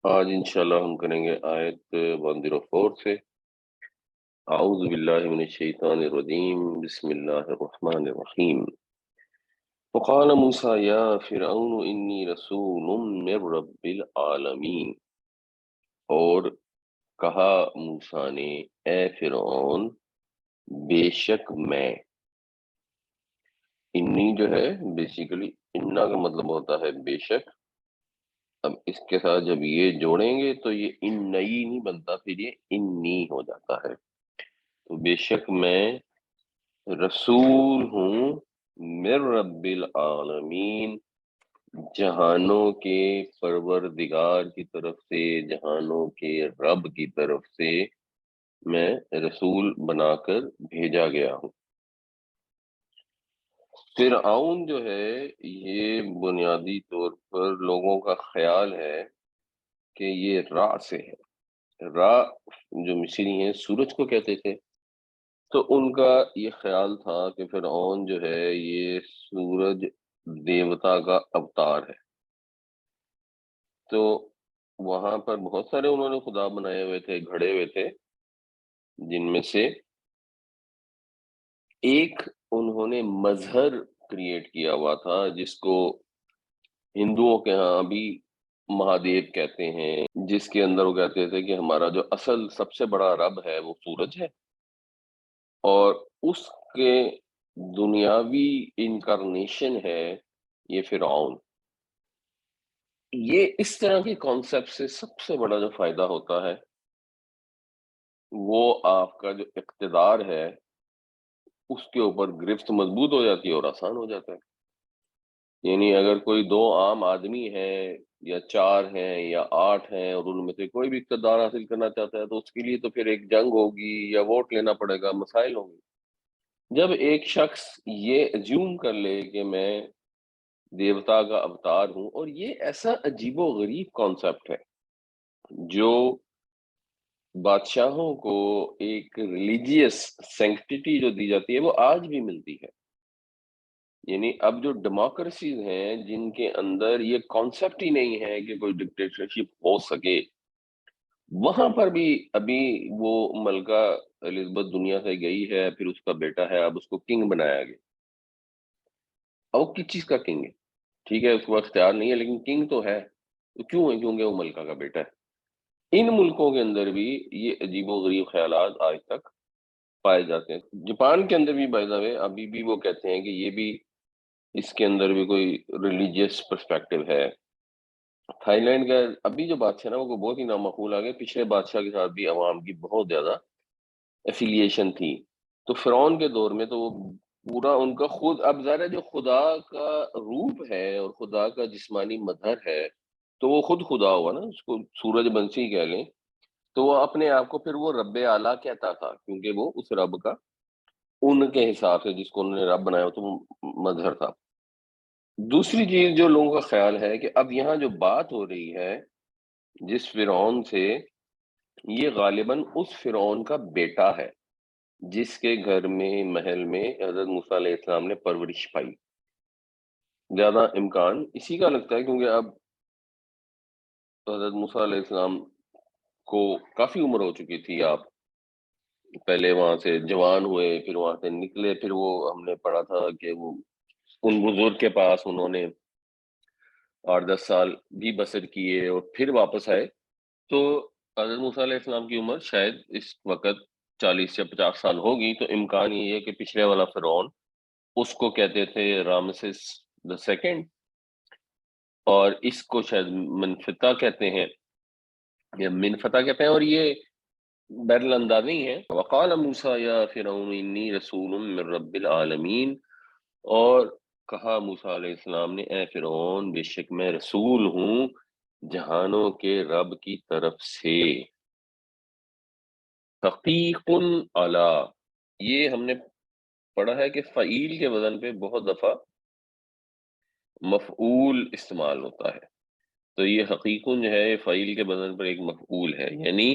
آج انشاءاللہ ہم کریں گے آیت 104 سے اعوذ باللہ من الشیطان الرجیم بسم اللہ الرحمن الرحیم وقال موسیٰ یا فرعون انی رسول من رب العالمین، اور کہا موسیٰ نے اے فرعون بے شک میں، انی جو ہے بیسیکلی انا کا مطلب ہوتا ہے بے شک. اب اس کے ساتھ جب یہ جوڑیں گے تو یہ ان نئی نہیں بنتا، پھر یہ انی ہو جاتا ہے. تو بے شک میں رسول ہوں من رب العالمین، جہانوں کے پروردگار کی طرف سے، جہانوں کے رب کی طرف سے میں رسول بنا کر بھیجا گیا ہوں. فرعون جو ہے یہ بنیادی طور پر لوگوں کا خیال ہے کہ یہ را سے ہے. را جو مصری ہیں سورج کو کہتے تھے، تو ان کا یہ خیال تھا کہ فرعون جو ہے یہ سورج دیوتا کا اوتار ہے. تو وہاں پر بہت سارے انہوں نے خدا بنائے ہوئے تھے، گھڑے ہوئے تھے، جن میں سے ایک انہوں نے مظہر کریٹ کیا ہوا تھا جس کو ہندوؤں کے ہاں بھی مہادیو کہتے ہیں، جس کے اندر وہ کہتے تھے کہ ہمارا جو اصل سب سے بڑا رب ہے وہ سورج ہے، اور اس کے دنیاوی انکارنیشن ہے یہ فرعون. یہ اس طرح کے کانسیپٹ سے سب سے بڑا جو فائدہ ہوتا ہے وہ آپ کا جو اقتدار ہے اس کے اوپر گرفت مضبوط ہو جاتی ہے اور آسان ہو جاتا ہے. یعنی اگر کوئی دو عام آدمی ہیں یا چار ہیں یا 8 ہیں اور ان میں سے کوئی بھی اقتدار حاصل کرنا چاہتا ہے تو اس کے لیے تو پھر ایک جنگ ہوگی یا ووٹ لینا پڑے گا، مسائل ہوں گے. جب ایک شخص یہ ایزیوم کر لے کہ میں دیوتا کا اوتار ہوں، اور یہ ایسا عجیب و غریب کانسیپٹ ہے جو بادشاہوں کو ایک ریلیجیس سینکٹیٹی جو دی جاتی ہے وہ آج بھی ملتی ہے. یعنی اب جو ڈیموکریسیز ہیں جن کے اندر یہ کانسیپٹ ہی نہیں ہے کہ کوئی ڈکٹیٹرشپ ہو سکے، وہاں پر بھی ابھی وہ ملکہ الزبتھ دنیا سے گئی ہے، پھر اس کا بیٹا ہے، اب اس کو کنگ بنایا گیا. اب وہ کس چیز کا کنگ ہے؟ ٹھیک ہے اس کو اختیار نہیں ہے لیکن کنگ تو ہے. تو کیوں ہے؟ کیونکہ وہ ملکہ کا بیٹا ہے. ان ملکوں کے اندر بھی یہ عجیب و غریب خیالات آج تک پائے جاتے ہیں. جاپان کے اندر بھی بائی دا وے ابھی بھی وہ کہتے ہیں کہ یہ بھی اس کے اندر بھی کوئی ریلیجیس پرسپیکٹو ہے. تھائی لینڈ کا ابھی جو بادشاہ نا وہ بہت ہی نامعقول آ گئے، پچھلے بادشاہ کے ساتھ بھی عوام کی بہت زیادہ ایفیلیشن تھی. تو فرعون کے دور میں تو وہ پورا ان کا خود، اب ظاہر ہے جو خدا کا روپ ہے اور خدا کا جسمانی مظہر ہے تو وہ خود خدا ہوا نا، اس کو سورج بنسی کہہ لیں، تو وہ اپنے آپ کو پھر وہ رب اعلیٰ کہتا تھا کیونکہ وہ اس رب کا ان کے حساب سے جس کو انہوں نے رب بنایا تو وہ مظہر تھا. دوسری چیز جو لوگوں کا خیال ہے کہ اب یہاں جو بات ہو رہی ہے جس فرعون سے، یہ غالباً اس فرعون کا بیٹا ہے جس کے گھر میں محل میں حضرت موسیٰ علیہ السلام نے پرورش پائی. زیادہ امکان اسی کا لگتا ہے کیونکہ اب حضرت موسیٰ علیہ السلام کو کافی عمر ہو چکی تھی. آپ پہلے وہاں سے جوان ہوئے، پھر وہاں سے نکلے، پھر وہ ہم نے پڑھا تھا کہ وہ ان بزرگ کے پاس انہوں نے 8-10 سال بھی بسر کیے اور پھر واپس آئے. تو حضرت موسیٰ علیہ السلام کی عمر شاید اس وقت 40 یا 50 سال ہوگی. تو امکان یہ ہے کہ پچھلے والا فرعون، اس کو کہتے تھے رامسس دا سیکنڈ، اور اس کو شاید منفتح کہتے ہیں یا منفتح کہتے ہیں، اور یہ بہر الانداز نہیں ہے. وقال موسیٰ یا فرعون انی رسول من رب العالمین، اور کہا موسیٰ علیہ السلام نے اے فرعون بے شک میں رسول ہوں جہانوں کے رب کی طرف سے. حقیق علی، یہ ہم نے پڑھا ہے کہ فعیل کے وزن پہ بہت دفعہ مفعول استعمال ہوتا ہے. تو یہ حقیقن جو ہے فعیل کے وزن پر ایک مفعول ہے، یعنی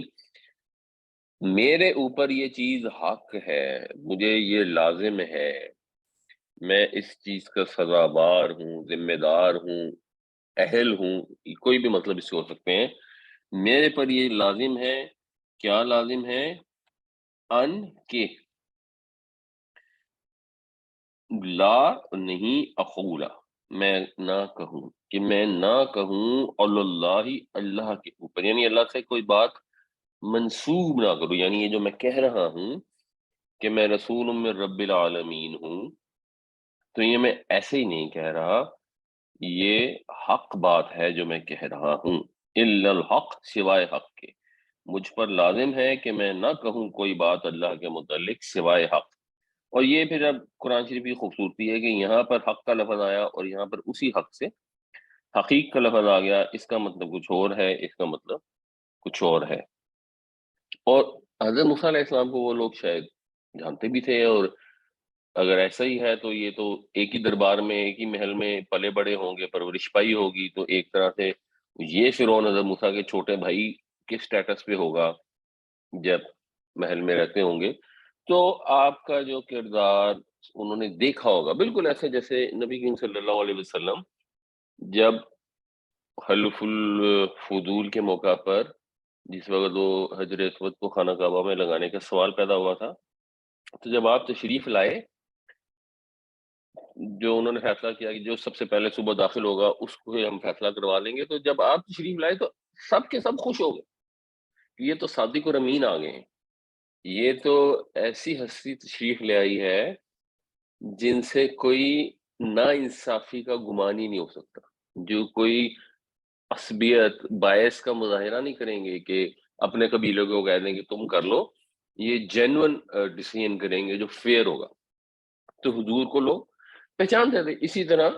میرے اوپر یہ چیز حق ہے، مجھے یہ لازم ہے، میں اس چیز کا سزاوار ہوں، ذمہ دار ہوں، اہل ہوں، کوئی بھی مطلب اس سے ہو سکتے ہیں. میرے پر یہ لازم ہے، کیا لازم ہے؟ ان کے لا نہیں اقولا، میں نہ کہوں، کہ میں نہ کہوں اللہ، اللہ کے اوپر، یعنی اللہ سے کوئی بات منسوب نہ کروں، یعنی یہ جو میں کہہ رہا ہوں کہ میں رسول من رب العالمین ہوں، تو یہ میں ایسے ہی نہیں کہہ رہا، یہ حق بات ہے جو میں کہہ رہا ہوں، الا الحق، سوائے حق کے، مجھ پر لازم ہے کہ میں نہ کہوں کوئی بات اللہ کے متعلق سوائے حق۔ اور یہ پھر اب قرآن شریف کی خوبصورتی ہے کہ یہاں پر حق کا لفظ آیا اور یہاں پر اسی حق سے حقیق کا لفظ آ گیا، اس کا مطلب کچھ اور ہے، اس کا مطلب کچھ اور ہے۔ اور حضرت موسیٰ علیہ السلام کو وہ لوگ شاید جانتے بھی تھے، اور اگر ایسا ہی ہے تو یہ تو ایک ہی دربار میں، ایک ہی محل میں پلے بڑے ہوں گے، پرورش پائی ہوگی، تو ایک طرح سے یہ فرعون حضرت موسیٰ کے چھوٹے بھائی کے سٹیٹس پہ ہوگا جب محل میں رہتے ہوں گے، تو آپ کا جو کردار انہوں نے دیکھا ہوگا بالکل ایسے جیسے نبی کریم صلی اللہ علیہ وسلم جب حلف الفضول کے موقع پر، جس وقت وہ حجر اسود کو خانہ کعبہ میں لگانے کا سوال پیدا ہوا تھا، تو جب آپ تشریف لائے، جو انہوں نے فیصلہ کیا کہ جو سب سے پہلے صبح داخل ہوگا اس کو ہی ہم فیصلہ کروا لیں گے، تو جب آپ تشریف لائے تو سب کے سب خوش ہو گئے کہ یہ تو صادق اور امین آ گئے ہیں، یہ تو ایسی ہستی تشریف لے آئی ہے جن سے کوئی نا انصافی کا گمان ہی نہیں ہو سکتا، جو کوئی عصبیت باعث کا مظاہرہ نہیں کریں گے کہ اپنے قبیلے کو کہہ دیں کہ تم کر لو، یہ جینون ڈیسیژن کریں گے جو فیئر ہوگا۔ تو حضور کو لوگ پہچانتے تھے، اسی طرح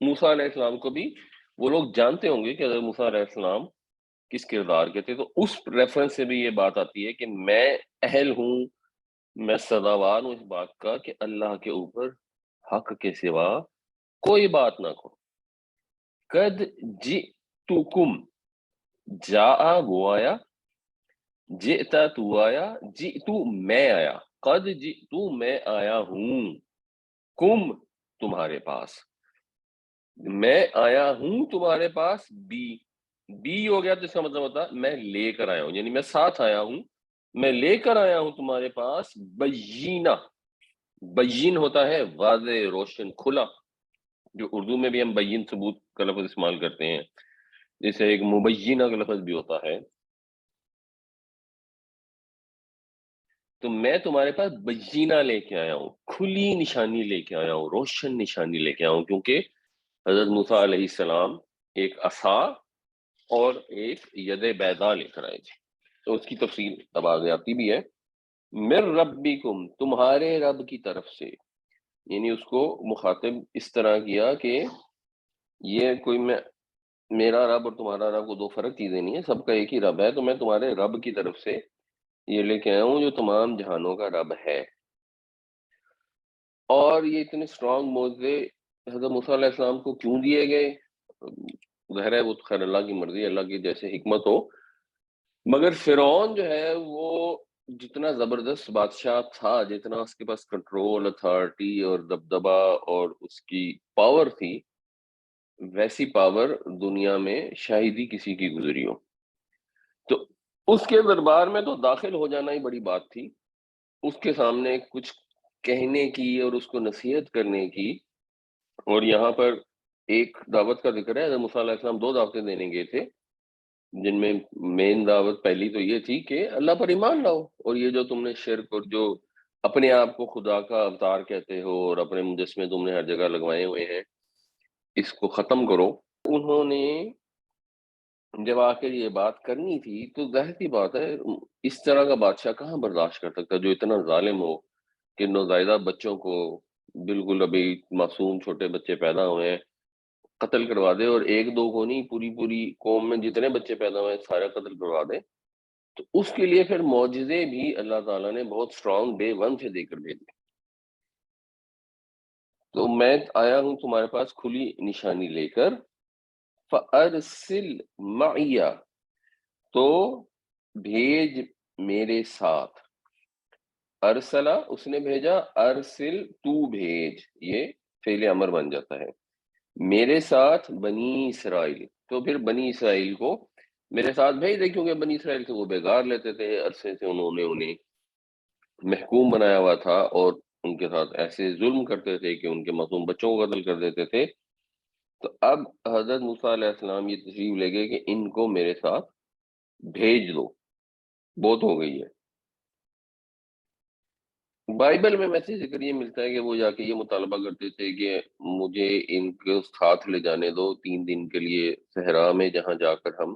موسیٰ علیہ السلام کو بھی وہ لوگ جانتے ہوں گے کہ حضرت موسیٰ علیہ السلام کس کردار کے تھے، تو اس ریفرنس سے بھی یہ بات آتی ہے کہ میں اہل ہوں، میں سزاوار ہوں اس بات کا کہ اللہ کے اوپر حق کے سوا کوئی بات نہ کرو۔ قد جئتکم، جا وہ آیا، جئتا تو آیا، جئتو میں آیا، قد جئتو میں آیا ہوں، کم تمہارے پاس، میں آیا ہوں تمہارے پاس، بی ہو گیا تو اس کا مطلب ہوتا ہے میں لے کر آیا ہوں، یعنی میں ساتھ آیا ہوں، میں لے کر آیا ہوں تمہارے پاس، بینہ، بین ہوتا ہے واضح، روشن، کھلا، جو اردو میں بھی ہم بین ثبوت کا لفظ استعمال کرتے ہیں، جیسے ایک مبینہ کا لفظ بھی ہوتا ہے، تو میں تمہارے پاس بینہ لے کے آیا ہوں، کھلی نشانی لے کے آیا ہوں، روشن نشانی لے کے آیا ہوں، کیونکہ حضرت موسیٰ علیہ السلام ایک عصا اور ایک ید بیضاء لے کر آئے تھے، تو اس کی تفصیل اب آگے آتی بھی ہے۔ من ربکم، تمہارے رب کی طرف سے، یعنی اس کو مخاطب اس طرح کیا کہ یہ کوئی میرا رب اور تمہارا رب کو دو فرق چیزیں نہیں ہے، سب کا ایک ہی رب ہے، تو میں تمہارے رب کی طرف سے یہ لے کے آیا ہوں جو تمام جہانوں کا رب ہے۔ اور یہ اتنے اسٹرانگ موضوع حضرت موسیٰ علیہ السلام کو کیوں دیے گئے، ظاہر ہے وہ خیر اللہ کی مرضی، اللہ کی جیسے حکمت ہو، مگر فرعون جو ہے وہ جتنا زبردست بادشاہ تھا، جتنا اس کے پاس کنٹرول، اتھارٹی اور دبدبا اور اس کی پاور تھی، ویسی پاور دنیا میں شاید ہی کسی کی گزری ہو، تو اس کے دربار میں تو داخل ہو جانا ہی بڑی بات تھی، اس کے سامنے کچھ کہنے کی اور اس کو نصیحت کرنے کی۔ اور یہاں پر ایک دعوت کا ذکر ہے، حضرت موسیٰ علیہ السلام دو دعوتیں دینے گئے تھے، جن میں مین دعوت پہلی تو یہ تھی کہ اللہ پر ایمان لاؤ، اور یہ جو تم نے شرک اور جو اپنے آپ کو خدا کا اوتار کہتے ہو اور اپنے مجسمے تم نے ہر جگہ لگوائے ہوئے ہیں، اس کو ختم کرو۔ انہوں نے جب آ کے یہ بات کرنی تھی تو ظاہر سی بات ہے اس طرح کا بادشاہ کہاں برداشت کر سکتا جو اتنا ظالم ہو کہ نوزائیدہ بچوں کو، بالکل ابھی معصوم چھوٹے بچے پیدا ہوئے ہیں، قتل کروا دے، اور ایک دو کو نہیں، پوری پوری قوم میں جتنے بچے پیدا ہوئے ہیں سارے قتل کروا دے، تو اس کے لیے پھر معجزے بھی اللہ تعالیٰ نے بہت اسٹرانگ ڈے ون سے دے کر بھیجے۔ تو میں آیا ہوں تمہارے پاس کھلی نشانی لے کر، فَأَرْسِلْ مَعِيَ، تو بھیج میرے ساتھ، ارسلا اس نے بھیجا، ارسل تو بھیج، یہ فعل امر بن جاتا ہے، میرے ساتھ بنی اسرائیل، تو پھر بنی اسرائیل کو میرے ساتھ بھیج دے، کیونکہ بنی اسرائیل سے وہ بیگار لیتے تھے، عرصے سے انہوں نے انہیں محکوم بنایا ہوا تھا، اور ان کے ساتھ ایسے ظلم کرتے تھے کہ ان کے معصوم بچوں کو قتل کر دیتے تھے۔ تو اب حضرت موسیٰ علیہ السلام یہ تشریف لے گئے کہ ان کو میرے ساتھ بھیج دو، بہت ہو گئی ہے۔ بائبل میں ویسے ذکر یہ ملتا ہے کہ وہ جا کے یہ مطالبہ کرتے تھے کہ مجھے ان کو ساتھ لے جانے دو 3 دن کے لیے صحرا میں، جہاں جا کر ہم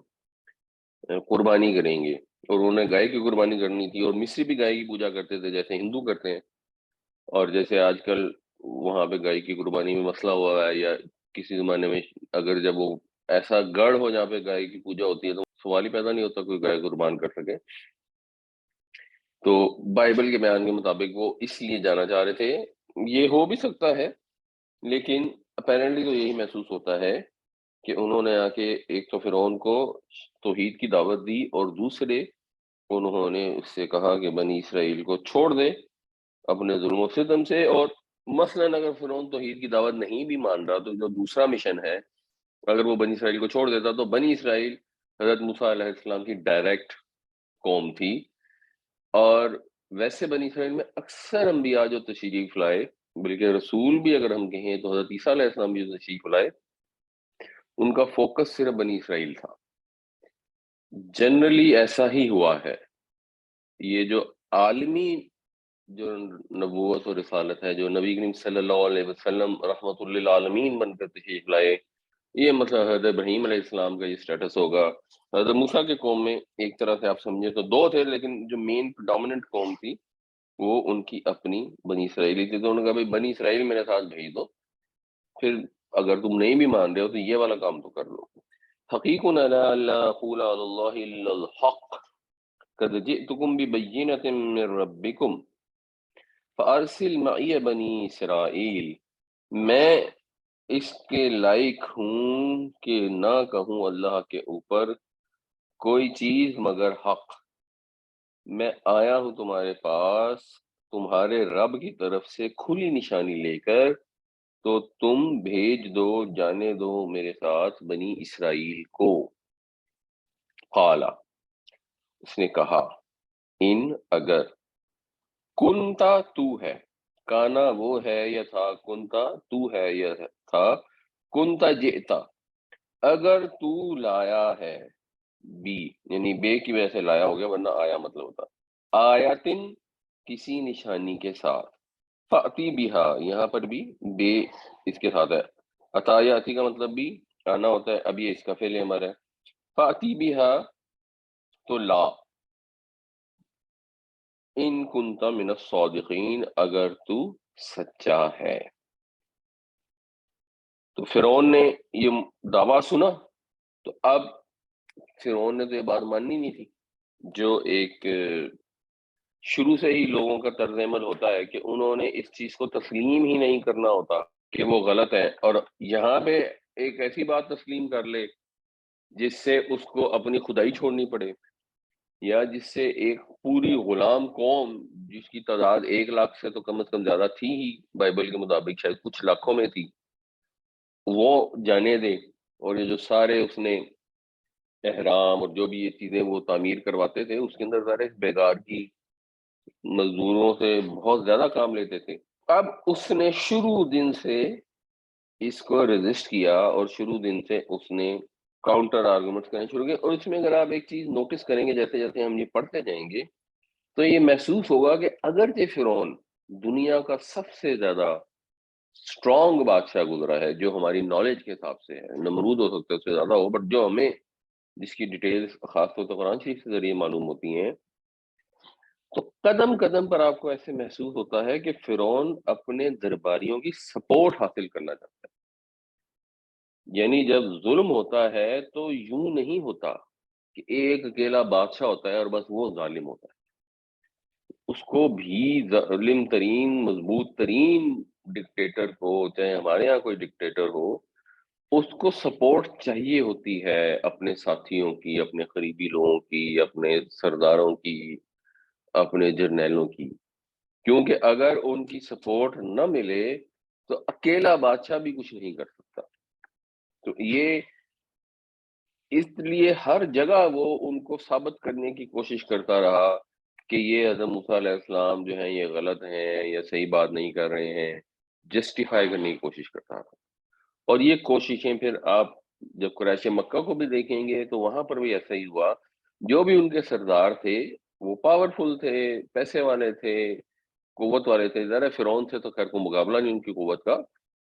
قربانی کریں گے، اور انہیں گائے کی قربانی کرنی تھی، اور مصری بھی گائے کی پوجا کرتے تھے جیسے ہندو کرتے ہیں، اور جیسے آج کل وہاں پہ گائے کی قربانی میں مسئلہ ہوا ہے، یا کسی زمانے میں اگر جب وہ ایسا گڑھ ہو جہاں پہ گائے کی پوجا ہوتی ہے تو سوال ہی پیدا نہیں ہوتا کوئی گائے قربان کر سکے۔ تو بائبل کے بیان کے مطابق وہ اس لیے جانا چاہ رہے تھے، یہ ہو بھی سکتا ہے، لیکن اپیرنٹلی تو یہی محسوس ہوتا ہے کہ انہوں نے آ کے ایک تو فرعون کو توحید کی دعوت دی، اور دوسرے انہوں نے اس سے کہا کہ بنی اسرائیل کو چھوڑ دے اپنے ظلم و ستم سے، اور مثلاً اگر فرعون توحید کی دعوت نہیں بھی مان رہا تو جو دوسرا مشن ہے، اگر وہ بنی اسرائیل کو چھوڑ دیتا تو بنی اسرائیل حضرت موسیٰ علیہ السلام کی ڈائریکٹ قوم تھی۔ اور ویسے بنی اسرائیل میں اکثر انبیاء جو تشریف لائے، بلکہ رسول بھی اگر ہم کہیں تو حضرت عیسیٰ علیہ السلام بھی جو تشریف لائے، ان کا فوکس صرف بنی اسرائیل تھا۔ جنرلی ایسا ہی ہوا ہے، یہ جو عالمی جو نبوت و رسالت ہے، جو نبی کریم صلی اللہ علیہ وسلم رحمت للعالمین بن کر تشریف لائے، یہ مثلا حضرت ابراہیم علیہ السلام کا یہ سٹیٹس ہوگا۔ حضرت موسیٰ کے قوم میں ایک طرح سے آپ سمجھے تو 2 تھے، لیکن جو مین ڈومیننٹ قوم تھی وہ ان کی اپنی بنی اسرائیلی تھی، تو انہوں نے کہا بھائی بنی اسرائیل میرے ساتھ بھیج دو، پھر اگر تم نہیں بھی مان رہے ہو تو یہ والا کام تو کر لو۔ حقیق علی اللہ اقول علی اللہ الا الحق قد جئتکم ببینۃ من ربکم فارسل معی بنی اسرائیل، میں اس کے لائق ہوں کہ نہ کہوں اللہ کے اوپر کوئی چیز مگر حق، میں آیا ہوں تمہارے پاس تمہارے رب کی طرف سے کھلی نشانی لے کر، تو تم بھیج دو، جانے دو میرے ساتھ بنی اسرائیل کو۔ قالا، اس نے کہا، ان اگر، کنتا تو ہے، کانا وہ ہے یا تھا، کنتا تو ہے یا تھا، کنتا جئتا اگر تو لایا ہے، بی یعنی بے کی وجہ سے لایا ہو گیا، ورنہ آیا مطلب ہوتا آیاتن کسی نشانی کے ساتھ، فاتی بہا یہاں پر بھی بے اس کے ساتھ ہے، عطایاتی کا مطلب بھی آنا ہوتا ہے، اب یہ اس کا فعل امر ہے، فاتی بہا تو لا، ان کنتا من الصادقین اگر تو سچا ہے۔ تو فرعون نے یہ دعویٰ سنا، تو اب فرعون نے تو یہ بات ماننی نہیں تھی، جو ایک شروع سے ہی لوگوں کا طرز عمل ہوتا ہے کہ انہوں نے اس چیز کو تسلیم ہی نہیں کرنا ہوتا کہ وہ غلط ہے، اور یہاں پہ ایک ایسی بات تسلیم کر لے جس سے اس کو اپنی خدائی چھوڑنی پڑے، یا جس سے ایک پوری غلام قوم جس کی تعداد 1 لاکھ سے تو کم از کم زیادہ تھی ہی، بائبل کے مطابق شاید کچھ لاکھوں میں تھی، وہ جانے دے، اور یہ جو سارے اس نے احرام اور جو بھی یہ چیزیں وہ تعمیر کرواتے تھے، اس کے اندر ظاہر بیگار کی مزدوروں سے بہت زیادہ کام لیتے تھے۔ اب اس نے شروع دن سے اس کو ریزسٹ کیا، اور شروع دن سے اس نے کاؤنٹر آرگومنٹس کرنے شروع کیے، اور اس میں اگر آپ ایک چیز نوٹس کریں گے جیسے جیسے ہم یہ پڑھتے جائیں گے تو یہ محسوس ہوگا کہ اگرچہ فرعون دنیا کا سب سے زیادہ اسٹرانگ بادشاہ گزرا ہے جو ہماری نالج کے حساب سے ہے، نمرود ہو سکتا ہے اس سے زیادہ ہو، بٹ جو ہمیں جس کی ڈیٹیلز خاص طور پر قرآن شریف کے ذریعے معلوم ہوتی ہیں، تو قدم قدم پر آپ کو ایسے محسوس ہوتا ہے کہ فرعون اپنے درباریوں کی سپورٹ حاصل کرنا چاہتا ہے۔ یعنی جب ظلم ہوتا ہے تو یوں نہیں ہوتا کہ ایک اکیلا بادشاہ ہوتا ہے اور بس وہ ظالم ہوتا ہے، اس کو بھی ظالم ترین مضبوط ترین ڈکٹیٹر کو، چاہے ہمارے یہاں کوئی ڈکٹیٹر ہو، اس کو سپورٹ چاہیے ہوتی ہے اپنے ساتھیوں کی، اپنے قریبی لوگوں کی، اپنے سرداروں کی، اپنے جرنیلوں کی، کیونکہ اگر ان کی سپورٹ نہ ملے تو اکیلا بادشاہ بھی کچھ نہیں کر سکتا۔ تو یہ اس لیے ہر جگہ وہ ان کو ثابت کرنے کی کوشش کرتا رہا کہ یہ حضرت موسیٰ علیہ السلام جو ہیں یہ غلط ہیں یا صحیح بات نہیں کر رہے ہیں، جسٹیفائی کرنے کی کوشش کرتا رہا۔ اور یہ کوششیں پھر آپ جب قریش مکہ کو بھی دیکھیں گے تو وہاں پر بھی ایسا ہی ہوا، جو بھی ان کے سردار تھے وہ پاورفل تھے، پیسے والے تھے، قوت والے تھے، ذرا فرعون سے تو خیر کوئی مقابلہ نہیں ان کی قوت کا،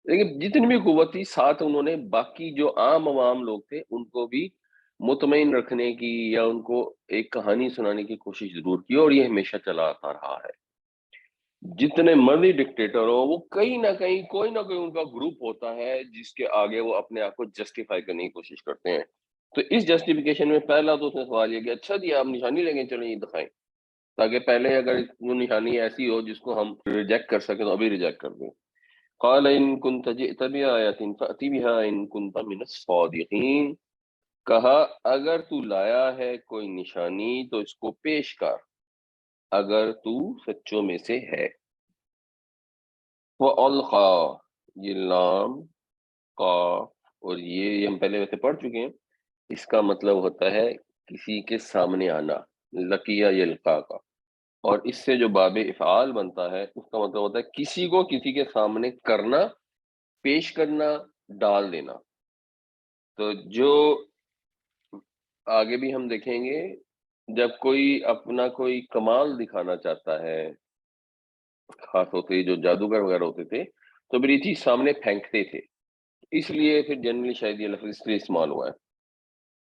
لیکن جتنی بھی قوت تھی ساتھ انہوں نے باقی جو عام عوام لوگ تھے ان کو بھی مطمئن رکھنے کی یا ان کو ایک کہانی سنانے کی کوشش ضرور کی، اور یہ ہمیشہ چلا آتا رہا ہے۔ جتنے مرضی ڈکٹیٹر ہو وہ کہیں نہ کہیں کوئی نہ کوئی ان کا گروپ ہوتا ہے جس کے آگے وہ اپنے آپ کو جسٹیفائی کرنے کی کوشش کرتے ہیں۔ تو اس جسٹیفیکیشن میں پہلا تو اس نے سوال یہ کہ اچھا جی آپ نشانی لیں گے، چلیں یہ دکھائیں، تاکہ پہلے اگر وہ نشانی ایسی ہو جس کو ہم ریجیکٹ کر سکیں تو ابھی ریجیکٹ کر دیں۔ قال ان كنت جئت بآیۃ فأتی بها ان كنت من الصادقین، کہا اگر تو لایا ہے کوئی نشانی تو اس کو پیش کر اگر تو سچوں میں سے ہے۔ وَأَلْقَى، یہ لام قاف اور یہ ہم پہلے ویسے پڑھ چکے ہیں، اس کا مطلب ہوتا ہے کسی کے سامنے آنا، لقیہ یلقا کا، اور اس سے جو باب افعال بنتا ہے اس کا مطلب ہوتا ہے کسی کو کسی کے سامنے کرنا، پیش کرنا، ڈال دینا۔ تو جو آگے بھی ہم دیکھیں گے جب کوئی اپنا کوئی کمال دکھانا چاہتا ہے، خاص طور سے جو جادوگر وغیرہ ہوتے تھے تو پھر یہ چیز سامنے پھینکتے تھے، اس لیے پھر جنرلی شاید یہ لفظ اس لیے استعمال ہوا ہے۔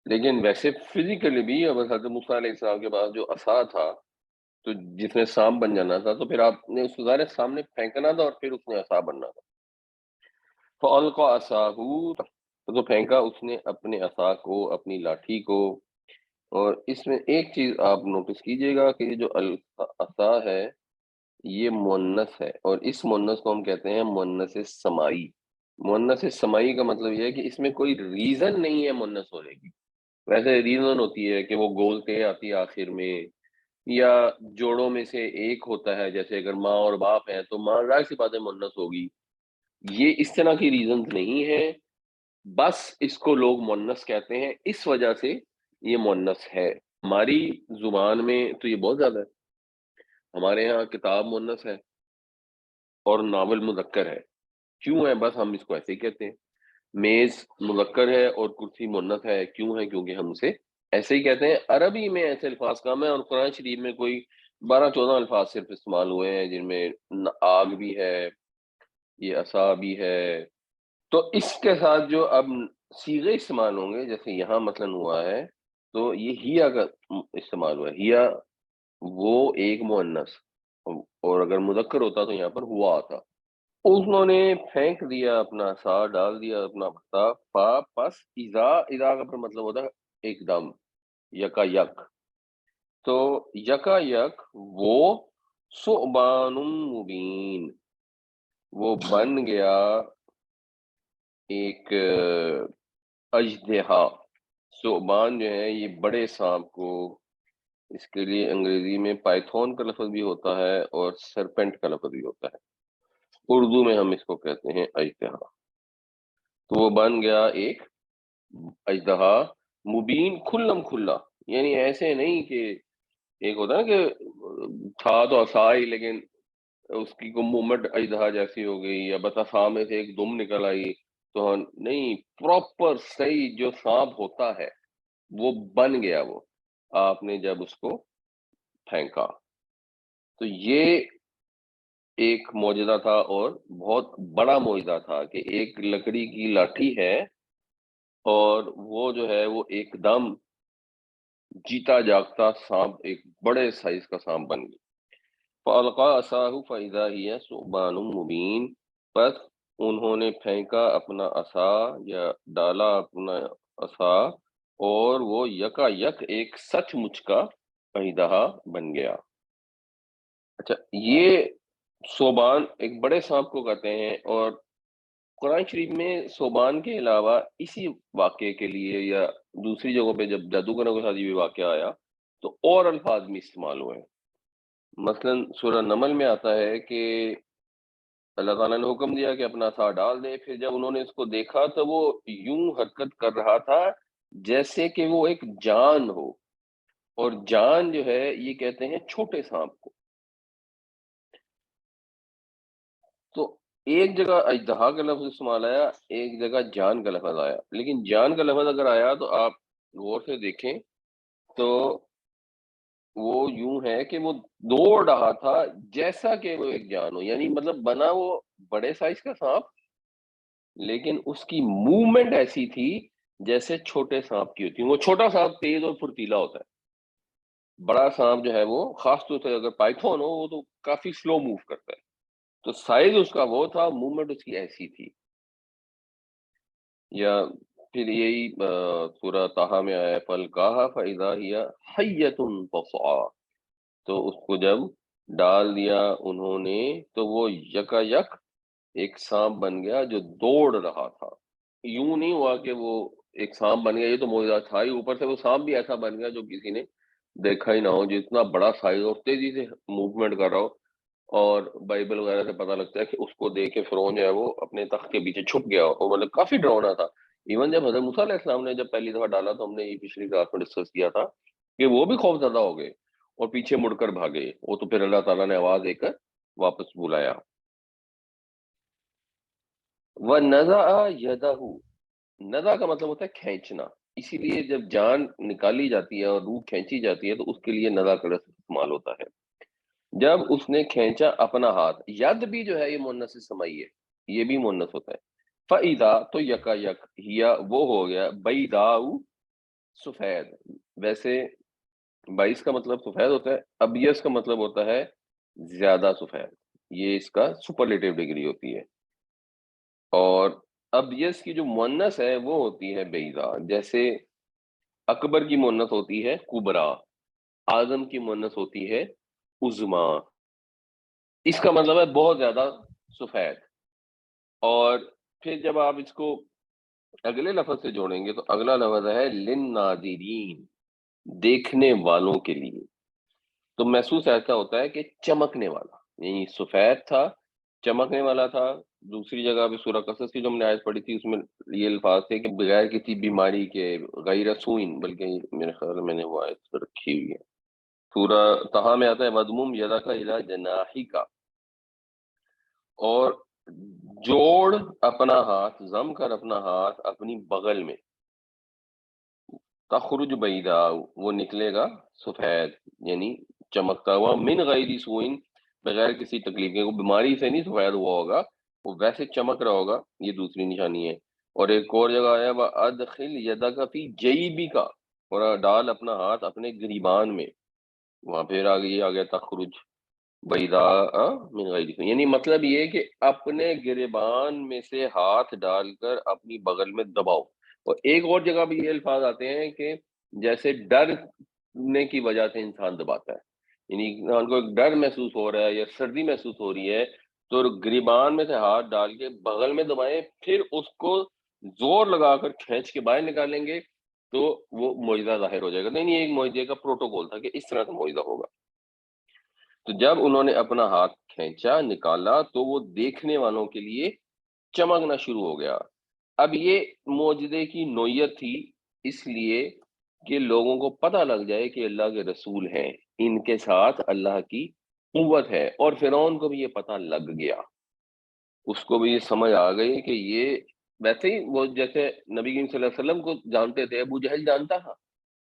لیکن ویسے فزیکلی بھی اب حضرت موسیٰ علیہ السلام کے پاس جو عصا تھا تو جس میں سانپ بن جانا تھا، تو پھر آپ نے اس کو ظاہر ہے سامنے پھینکنا تھا اور پھر اس نے عصا بننا تھا۔ فَأَلْقَىٰ عَصَاهُ، تو پھینکا اس نے اپنے عصا کو، اپنی لاٹھی کو۔ اور اس میں ایک چیز آپ نوٹس کیجئے گا کہ یہ جو عصا ہے یہ مؤنث ہے، اور اس مؤنث کو ہم کہتے ہیں مؤنث سمائی۔ مؤنث سمائی کا مطلب یہ ہے کہ اس میں کوئی ریزن نہیں ہے مؤنث ہونے کی۔ ویسے ریزن ہوتی ہے کہ وہ گول تے آتی ہے آخر میں، یا جوڑوں میں سے ایک ہوتا ہے، جیسے اگر ماں اور باپ ہیں تو ماں ظاہر سی بات ہے مؤنث ہوگی۔ یہ اس طرح کی ریزنز نہیں ہے، بس اس کو لوگ مؤنث کہتے ہیں اس وجہ سے یہ مؤنث ہے۔ ہماری زبان میں تو یہ بہت زیادہ ہے، ہمارے ہاں کتاب مؤنث ہے اور ناول مذکر ہے، کیوں ہے؟ بس ہم اس کو ایسے ہی کہتے ہیں۔ میز مذکر ہے اور کرسی مؤنث ہے، کیوں ہے؟ کیونکہ ہم اسے ایسے ہی کہتے ہیں۔ عربی میں ایسے الفاظ کم ہیں، اور قرآن شریف میں کوئی 12-14 الفاظ صرف استعمال ہوئے ہیں جن میں آگ بھی ہے، یہ عصا بھی ہے۔ تو اس کے ساتھ جو اب صیغے استعمال ہوں گے، جیسے یہاں مثلا ہوا ہے تو یہ ہیا کا استعمال ہوا ہے، ہیا وہ ایک مؤنث، اور اگر مذکر ہوتا تو یہاں پر ہوا آتا۔ انہوں نے پھینک دیا اپنا عصا، ڈال دیا اپنا بھتا، پس اذا کا پر مطلب ہوتا ہے ایک دم، یکا یک، تو یکا یک وہ ثعبان مبین، وہ بن گیا ایک اژدہا۔ ثعبان جو ہے یہ بڑے سانپ کو، اس کے لیے انگریزی میں پائتھون کا لفظ بھی ہوتا ہے اور سرپنٹ کا لفظ بھی ہوتا ہے، اردو میں ہم اس کو کہتے ہیں اژدہا۔ تو وہ بن گیا ایک اژدہا، مبین کھلم کھلا، یعنی ایسے نہیں کہ ایک ہوتا ہے نا کہ تھا تو عصا ہی لیکن اس کی کو مومنٹ اژدہا جیسی ہو گئی، یا بس عصا میں سے ایک دم نکل آئی، تو نہیں، پراپر صحیح جو سانپ ہوتا ہے وہ بن گیا، وہ آپ نے جب اس کو پھینکا۔ تو یہ ایک معجزہ تھا، اور بہت بڑا معجزہ تھا کہ ایک لکڑی کی لاٹھی ہے اور وہ جو ہے وہ ایک دم جیتا جاگتا سانپ، ایک بڑے سائز کا سانپ بن گیا۔ فَأَلْقَىٰ عَصَاهُ فَإِذَا هِيَ ثُعْبَانٌ مُّبِينٌ، بس انہوں نے پھینکا اپنا عصا یا ڈالا اپنا عصا، اور وہ یکا یک ایک سچ مچ کا اژدہا بن گیا۔ اچھا، یہ ثعبان ایک بڑے سانپ کو کہتے ہیں، اور قرآن شریف میں ثعبان کے علاوہ اسی واقعے کے لیے یا دوسری جگہوں پہ جب جادوگروں کے ساتھ یہ واقعہ آیا تو اور الفاظ بھی استعمال ہوئے ہیں۔ مثلا سورہ نمل میں آتا ہے کہ اللہ تعالیٰ نے حکم دیا کہ اپنا عصا ڈال دے، پھر جب انہوں نے اس کو دیکھا تو وہ یوں حرکت کر رہا تھا جیسے کہ وہ ایک جان ہو، اور جان جو ہے یہ کہتے ہیں چھوٹے سانپ کو۔ تو ایک جگہ اژدہا کا لفظ استعمال آیا، ایک جگہ جان کا لفظ آیا، لیکن جان کا لفظ اگر آیا تو آپ غور سے دیکھیں تو وہ یوں ہے کہ وہ دوڑ رہا تھا جیسا کہ وہ ایک جان ہو، یعنی مطلب بنا وہ بڑے سائز کا سانپ، لیکن اس کی موومنٹ ایسی تھی جیسے چھوٹے سانپ کی ہوتی ہے۔ وہ چھوٹا سانپ تیز اور پھرتیلا ہوتا ہے، بڑا سانپ جو ہے وہ خاص طور سے اگر پائتھون ہو وہ تو کافی سلو موو کرتا ہے۔ تو سائز اس کا وہ تھا، موومنٹ اس کی ایسی تھی۔ یا پھر یہی سورہ طٰہٰ میں آیا فَأَلْقَاهَا فَإِذَا هِيَ حَيَّةٌ تَسْعَىٰ، تو اس کو جب ڈال دیا انہوں نے تو وہ یکا یک ایک سانپ بن گیا جو دوڑ رہا تھا۔ یوں نہیں ہوا کہ وہ ایک سانپ بن گیا، یہ تو معجزہ تھا ہی، اوپر سے وہ سانپ بھی ایسا بن گیا جو کسی نے دیکھا ہی نہ ہو، جتنا بڑا سائز اور تیزی سے موومنٹ کر رہا ہو۔ اور بائبل وغیرہ سے پتہ لگتا ہے کہ اس کو دیکھ کے فرعون جو ہے وہ اپنے تخت کے پیچھے چھپ گیا، اور مطلب کافی ڈراؤنا تھا۔ ایون جب حضرت موسیٰ علیہ السلام نے جب پہلی دفعہ ڈالا تو ہم نے یہ پچھلی کلاس میں ڈسکس کیا تھا کہ وہ بھی خوف زدہ ہو گئے اور پیچھے مڑ کر بھاگے، وہ تو پھر اللہ تعالیٰ نے آواز دے کر واپس بلایا۔ وَنَزَعَ يَدَهُ، نزع کا مطلب ہوتا ہے کھینچنا، اسی لیے جب جان نکالی جاتی ہے اور روح کھینچی جاتی ہے تو اس کے لیے نزع کا لفظ استعمال ہوتا ہے۔ جب اس نے کھینچا اپنا ہاتھ، ید بھی جو ہے یہ مؤنث سمائی ہے، یہ بھی مؤنث ہوتا ہے۔ فَإِذَا، تو یکا یک، ہیا وہ ہو گیا، بیضاء سفید۔ ویسے بائیس کا مطلب سفید ہوتا ہے، ابیض کا مطلب ہوتا ہے زیادہ سفید، یہ اس کا سپرلیٹو ڈگری ہوتی ہے۔ اور ابیض کی جو مؤنث ہے وہ ہوتی ہے بیضاء، جیسے اکبر کی مؤنث ہوتی ہے کبریٰ، اعظم کی مؤنث ہوتی ہے عظمیٰ۔ اس کا مطلب ہے بہت زیادہ سفید۔ اور پھر جب آپ اس کو اگلے لفظ سے جوڑیں گے تو اگلا لفظ ہے للناظرین، دیکھنے والوں کے لیے۔ تو محسوس ایسا ہوتا ہے کہ چمکنے والا، یعنی سفید تھا، چمکنے والا تھا۔ دوسری جگہ بھی سورہ قصص کی جو ہم نے آیت پڑھی تھی اس میں یہ الفاظ تھے کہ بغیر کسی بیماری کے، غیر سوئن، بلکہ میرے خیال میں نے وہ آیت رکھی ہوئی ہے، سورہ طٰہٰ میں آتا ہے وَاضْمُمْ يَدَكَ إِلَىٰ جَنَاحِكَ، اور جوڑ اپنا ہاتھ، ضم کر اپنا ہاتھ اپنی بغل میں، تخرج بیضاء، وہ نکلے گا سفید، یعنی چمکتا ہوا، من غیر سوئن، بغیر کسی تکلیف کے، وہ بیماری سے نہیں سفید ہوا ہوگا، وہ ویسے چمک رہا ہوگا، یہ دوسری نشانی ہے۔ اور ایک اور جگہ آیا وَأَدْخِلْ يَدَكَ فِي جَيْبِكَ، اور ڈال اپنا ہاتھ اپنے گریبان میں، وہاں پھر آگے آ گیا تخرج بیضاء من غیر سوء، یعنی مطلب یہ ہے کہ اپنے گریبان میں سے ہاتھ ڈال کر اپنی بغل میں دباؤ۔ اور ایک اور جگہ بھی یہ الفاظ آتے ہیں کہ جیسے ڈرنے کی وجہ سے انسان دباتا ہے، یعنی انسان کو ایک ڈر محسوس ہو رہا ہے یا سردی محسوس ہو رہی ہے تو گریبان میں سے ہاتھ ڈال کے بغل میں دبائیں، پھر اس کو زور لگا کر کھینچ کے باہر نکالیں گے تو وہ معجزہ ظاہر ہو جائے گا۔ نہیں، یہ ایک معجزے کا پروٹوکول تھا کہ اس طرح کا معجزہ ہوگا۔ تو جب انہوں نے اپنا ہاتھ کھینچا، نکالا، تو وہ دیکھنے والوں کے لیے چمکنا شروع ہو گیا۔ اب یہ معجزے کی نوعیت تھی، اس لیے کہ لوگوں کو پتہ لگ جائے کہ اللہ کے رسول ہیں، ان کے ساتھ اللہ کی قوت ہے۔ اور فرعون کو بھی یہ پتہ لگ گیا، اس کو بھی یہ سمجھ آ گئی کہ یہ ویسے ہی وہ جیسے نبی کریم صلی اللہ علیہ وسلم کو جانتے تھے، ابو جہل جانتا تھا،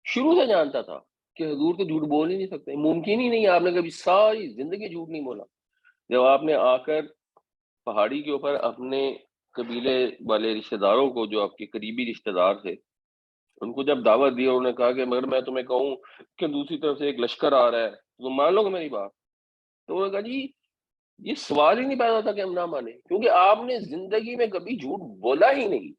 شروع سے جانتا تھا کہ حضور تو جھوٹ بول ہی نہیں سکتے، ممکن ہی نہیں، آپ نے کبھی ساری زندگی جھوٹ نہیں بولا۔ جب آپ نے آ کر پہاڑی کے اوپر اپنے قبیلے والے رشتہ داروں کو، جو آپ کے قریبی رشتہ دار تھے، ان کو جب دعوت دی اور انہوں نے کہا کہ مگر میں تمہیں کہوں کہ دوسری طرف سے ایک لشکر آ رہا ہے تو تم مان لو گے میری بات، تو انہوں نے کہا جی یہ سوال ہی نہیں پیدا ہوتا کہ ہم نہ مانیں، کیونکہ آپ نے زندگی میں کبھی جھوٹ بولا ہی نہیں۔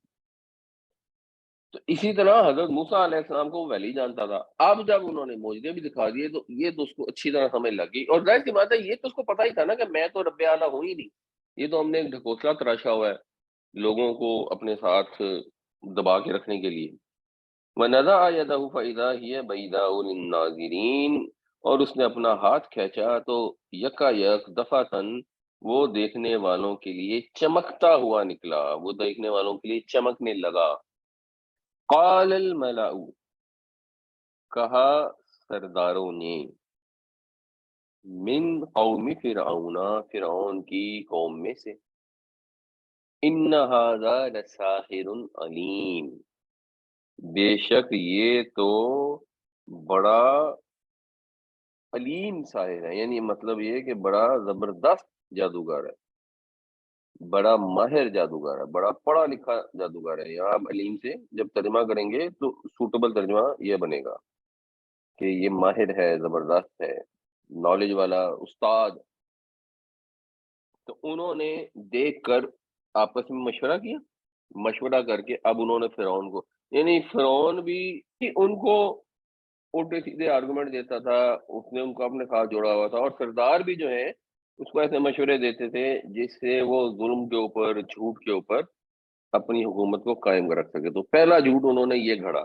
تو اسی طرح حضرت موسیٰ علیہ السلام کو وہ ویلی جانتا تھا، اب جب انہوں نے معجزے بھی دکھا دیے تو یہ تو اس کو اچھی طرح سمجھ لگی، اور ظاہر سی بات ہے یہ تو اس کو پتہ ہی تھا نا کہ میں تو رب اعلیٰ ہوں ہی نہیں، یہ تو ہم نے ایک ڈھکوسلا تراشا ہوا ہے لوگوں کو اپنے ساتھ دبا کے رکھنے کے لیے۔ وَنَزَعَ يَدَهُ فَإِذَا هِيَ بَيْضَاءُ لِلنَّاظِرِينَ، اور اس نے اپنا ہاتھ کھینچا تو یکا یک دفعتاً وہ دیکھنے والوں کے لیے چمکتا ہوا نکلا، وہ دیکھنے والوں کے لیے چمکنے لگا۔ قال الملأ، کہا سرداروں نے، من قوم فرعون، فرعون کی قوم میں سے، ان ھذا لساحر علیم، بے شک یہ تو بڑا علیم ساحر ہے، یعنی مطلب یہ کہ بڑا زبردست جادوگر ہے، بڑا ماہر جادوگر ہے، بڑا پڑھا لکھا جادوگر ہے۔ یہاں آپ علیم سے جب ترجمہ کریں گے تو سوٹیبل ترجمہ یہ بنے گا کہ یہ ماہر ہے، زبردست ہے، نالج والا استاد۔ تو انہوں نے دیکھ کر آپس میں مشورہ کیا، مشورہ کر کے اب انہوں نے فرعون کو، یعنی فرعون بھی ان کو الٹے سیدھے آرگومنٹ دیتا تھا، اس نے ان کو اپنے ساتھ جوڑا ہوا تھا، اور سردار بھی جو ہے اس کو ایسے مشورے دیتے تھے جس سے وہ ظلم کے اوپر، جھوٹ کے اوپر اپنی حکومت کو قائم کر رکھ سکے۔ تو پہلا جھوٹ انہوں نے یہ گھڑا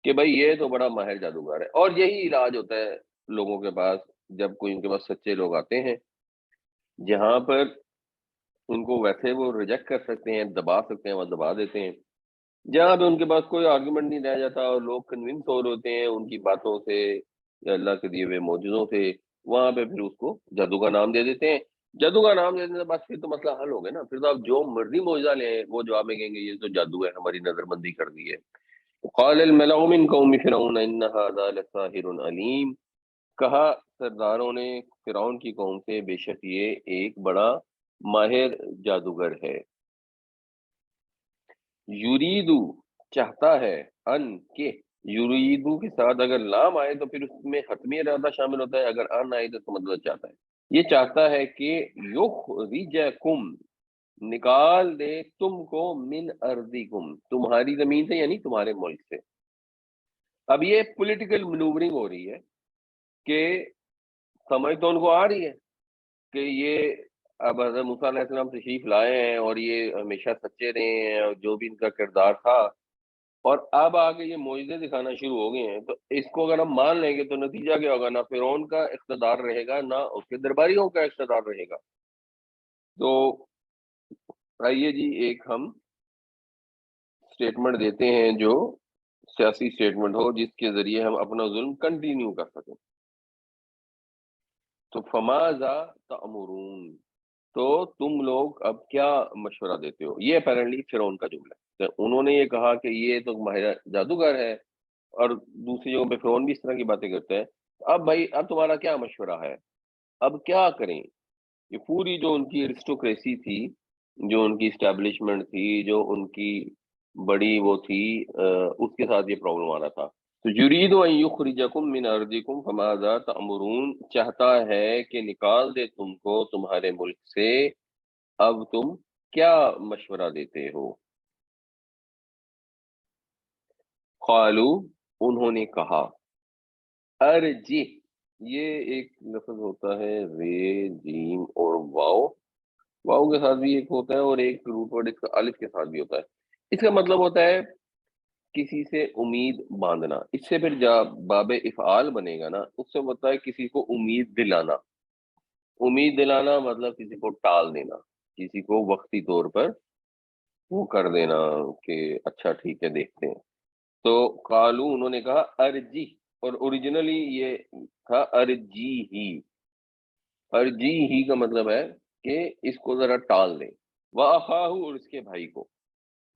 کہ بھائی یہ تو بڑا ماہر جادوگر ہے، اور یہی علاج ہوتا ہے لوگوں کے پاس جب کوئی ان کے پاس سچے لوگ آتے ہیں، جہاں پر ان کو ویسے وہ ریجیکٹ کر سکتے ہیں، دبا سکتے ہیں، وہ دبا دیتے ہیں۔ جہاں پہ ان کے پاس کوئی آرگومنٹ نہیں رہ جاتا اور لوگ کنونس ہو رہے ہوتے ہیں ان کی باتوں سے یا اللہ کے دیے ہوئے معجزوں سے، وہاں پہ پھر اس کو جادو کا نام دے دیتے ہیں۔ جادو کا نام دے دیتے ہیں، بس پھر تو مسئلہ حل ہو گیا نا، پھر تو آپ جو مرضی معجزہ لیں وہ جواب میں کہیں گے یہ تو جادو ہے، ہماری نظر بندی کر دی ہے۔ قال الملأ من قوم فرعون ان هذا لساحر علیم، کہا سرداروں نے فرعون کی قوم سے بے شک یہ ایک بڑا ماہر جادوگر ہے۔ یریدو چاہتا ہے، ان کے، یریدو کے ساتھ اگر لام آئے تو پھر اس میں حتمی ارادہ شامل ہوتا ہے، اگر ان آئے تو اس کا مطلب چاہتا ہے، یہ چاہتا ہے کہ یخرجکم، نکال دے تم کو، من ارضکم، تمہاری زمین سے، یعنی تمہارے ملک سے۔ اب یہ پولیٹیکل منورنگ ہو رہی ہے کہ سمجھ تو ان کو آ رہی ہے کہ یہ اب حضرت موسیٰ علیہ السلام تشریف لائے ہیں اور یہ ہمیشہ سچے رہے ہیں اور جو بھی ان کا کردار تھا، اور اب آگے یہ معجزے دکھانا شروع ہو گئے ہیں، تو اس کو اگر ہم مان لیں گے تو نتیجہ کیا ہوگا؟ نہ فرعون کا اقتدار رہے گا، نہ اس کے درباریوں کا اقتدار رہے گا۔ تو آئیے جی ایک ہم اسٹیٹمنٹ دیتے ہیں جو سیاسی اسٹیٹمنٹ ہو جس کے ذریعے ہم اپنا ظلم کنٹینیو کر سکیں۔ تو فماذا تأمرون، تو تم لوگ اب کیا مشورہ دیتے ہو؟ یہ اپیرنٹلی فرعون کا جملہ ہے، تو انہوں نے یہ کہا کہ یہ تو ماہر جادوگر ہے، اور دوسری جگہوں پہ فرعون بھی اس طرح کی باتیں کرتے ہیں۔ اب بھائی اب تمہارا کیا مشورہ ہے؟ اب کیا کریں؟ یہ پوری جو ان کی ایرسٹوکریسی تھی، جو ان کی اسٹیبلشمنٹ تھی، جو ان کی بڑی وہ تھی، اس کے ساتھ یہ پرابلم آ رہا تھا۔ تو یرید ان یخرجکم من ارضکم فماذا تأمرون، چاہتا ہے کہ نکال دے تم کو تمہارے ملک سے، اب تم کیا مشورہ دیتے ہو؟ قالو، انہوں نے کہا، ارجی، یہ ایک لفظ ہوتا ہے رے جیم اور واو، واو کے ساتھ بھی ایک ہوتا ہے اور ایک روٹ ورڈ اس کا الف کے ساتھ بھی ہوتا ہے۔ اس کا مطلب ہوتا ہے کسی سے امید باندھنا، اس سے پھر جب باب افعال بنے گا نا، اس سے ہوتا ہے کسی کو امید دلانا۔ امید دلانا مطلب کسی کو ٹال دینا، کسی کو وقتی طور پر وہ کر دینا کہ اچھا ٹھیک ہے دیکھتے ہیں۔ تو قالو، انہوں نے کہا، ارجی، اور اوریجنلی یہ تھا ارجی ہی، ارجی ہی کا مطلب ہے کہ اس کو ذرا ٹال دیں، وَأَخَاهُ، اور اس کے بھائی کو۔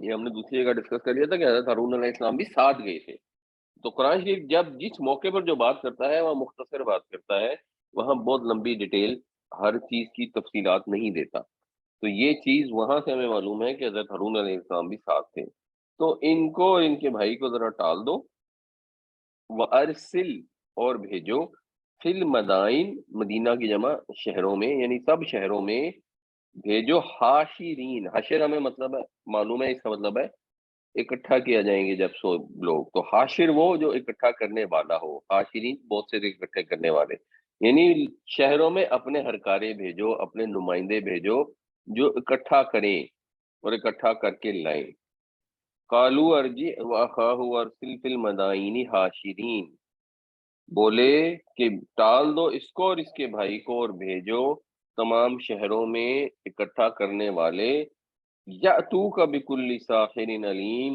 یہ ہم نے دوسری جگہ ڈسکس کر لیا تھا کہ حضرت ہارون علیہ السلام بھی ساتھ گئے تھے۔ تو قرآن شریف جب جس موقع پر جو بات کرتا ہے وہاں مختصر بات کرتا ہے، وہاں بہت لمبی ڈیٹیل ہر چیز کی تفصیلات نہیں دیتا۔ تو یہ چیز وہاں سے ہمیں معلوم ہے کہ حضرت ہارون علیہ السلام بھی ساتھ تھے۔ تو ان کو، ان کے بھائی کو ذرا ٹال دو، وَأَرْسِلْ، اور بھیجو، فی المدائن، مدینہ کی جمع شہروں میں، یعنی سب شہروں میں بھیجو، حاشرین، حشر ہمیں مطلب ہے معلوم ہے، اس کا مطلب ہے اکٹھا کیا جائیں گے جب سو لوگ، تو حاشر وہ جو اکٹھا کرنے والا ہو، حاشرین بہت سے اکٹھے کرنے والے، یعنی شہروں میں اپنے ہرکارے بھیجو، اپنے نمائندے بھیجو جو اکٹھا کریں اور اکٹھا کر کے لائیں۔ قالو ارجع واخاہ وارسل فی المدائن حاشرین، بولے کہ ٹال دو اس کو اور اس کے بھائی کو اور بھیجو تمام شہروں میں اکٹھا کرنے والے، یاتوک بکل ساحر علیم،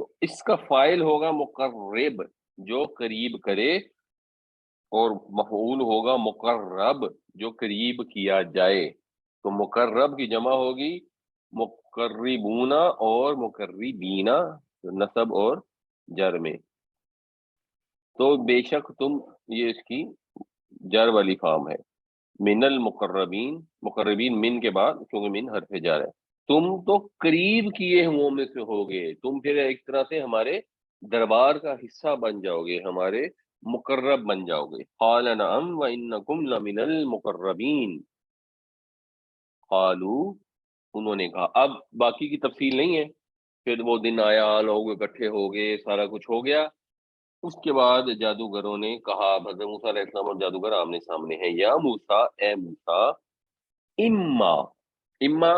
تو اس کا فائل ہوگا مقرب جو قریب کرے، اور مفعول ہوگا مقرب جو قریب کیا جائے. تو مقرب کی جمع ہوگی مقربون اور مقربین، نصب اور جر میں. تو بے شک تم، یہ اس کی جر والی فارم ہے. من المقربین، مقربین من کے بعد، کیونکہ من حرف جر ہے. تم تو قریب کیے ہوں میں سے ہوگے، تم پھر ایک طرح سے ہمارے دربار کا حصہ بن جاؤ گے، ہمارے مقرب بن جاؤ گے. قال نعم وانکم لمن المقربین. قالوا، انہوں نے کہا. اب باقی کی تفصیل نہیں ہے. پھر وہ دن آیا، لوگ اکٹھے ہو گئے، سارا کچھ ہو گیا. اس کے بعد جادوگروں نے کہا، حضرت موسیٰ علیہ السلام اور جادوگر آمنے سامنے ہیں. یا موسیٰ، اے موسیٰ، اما، اما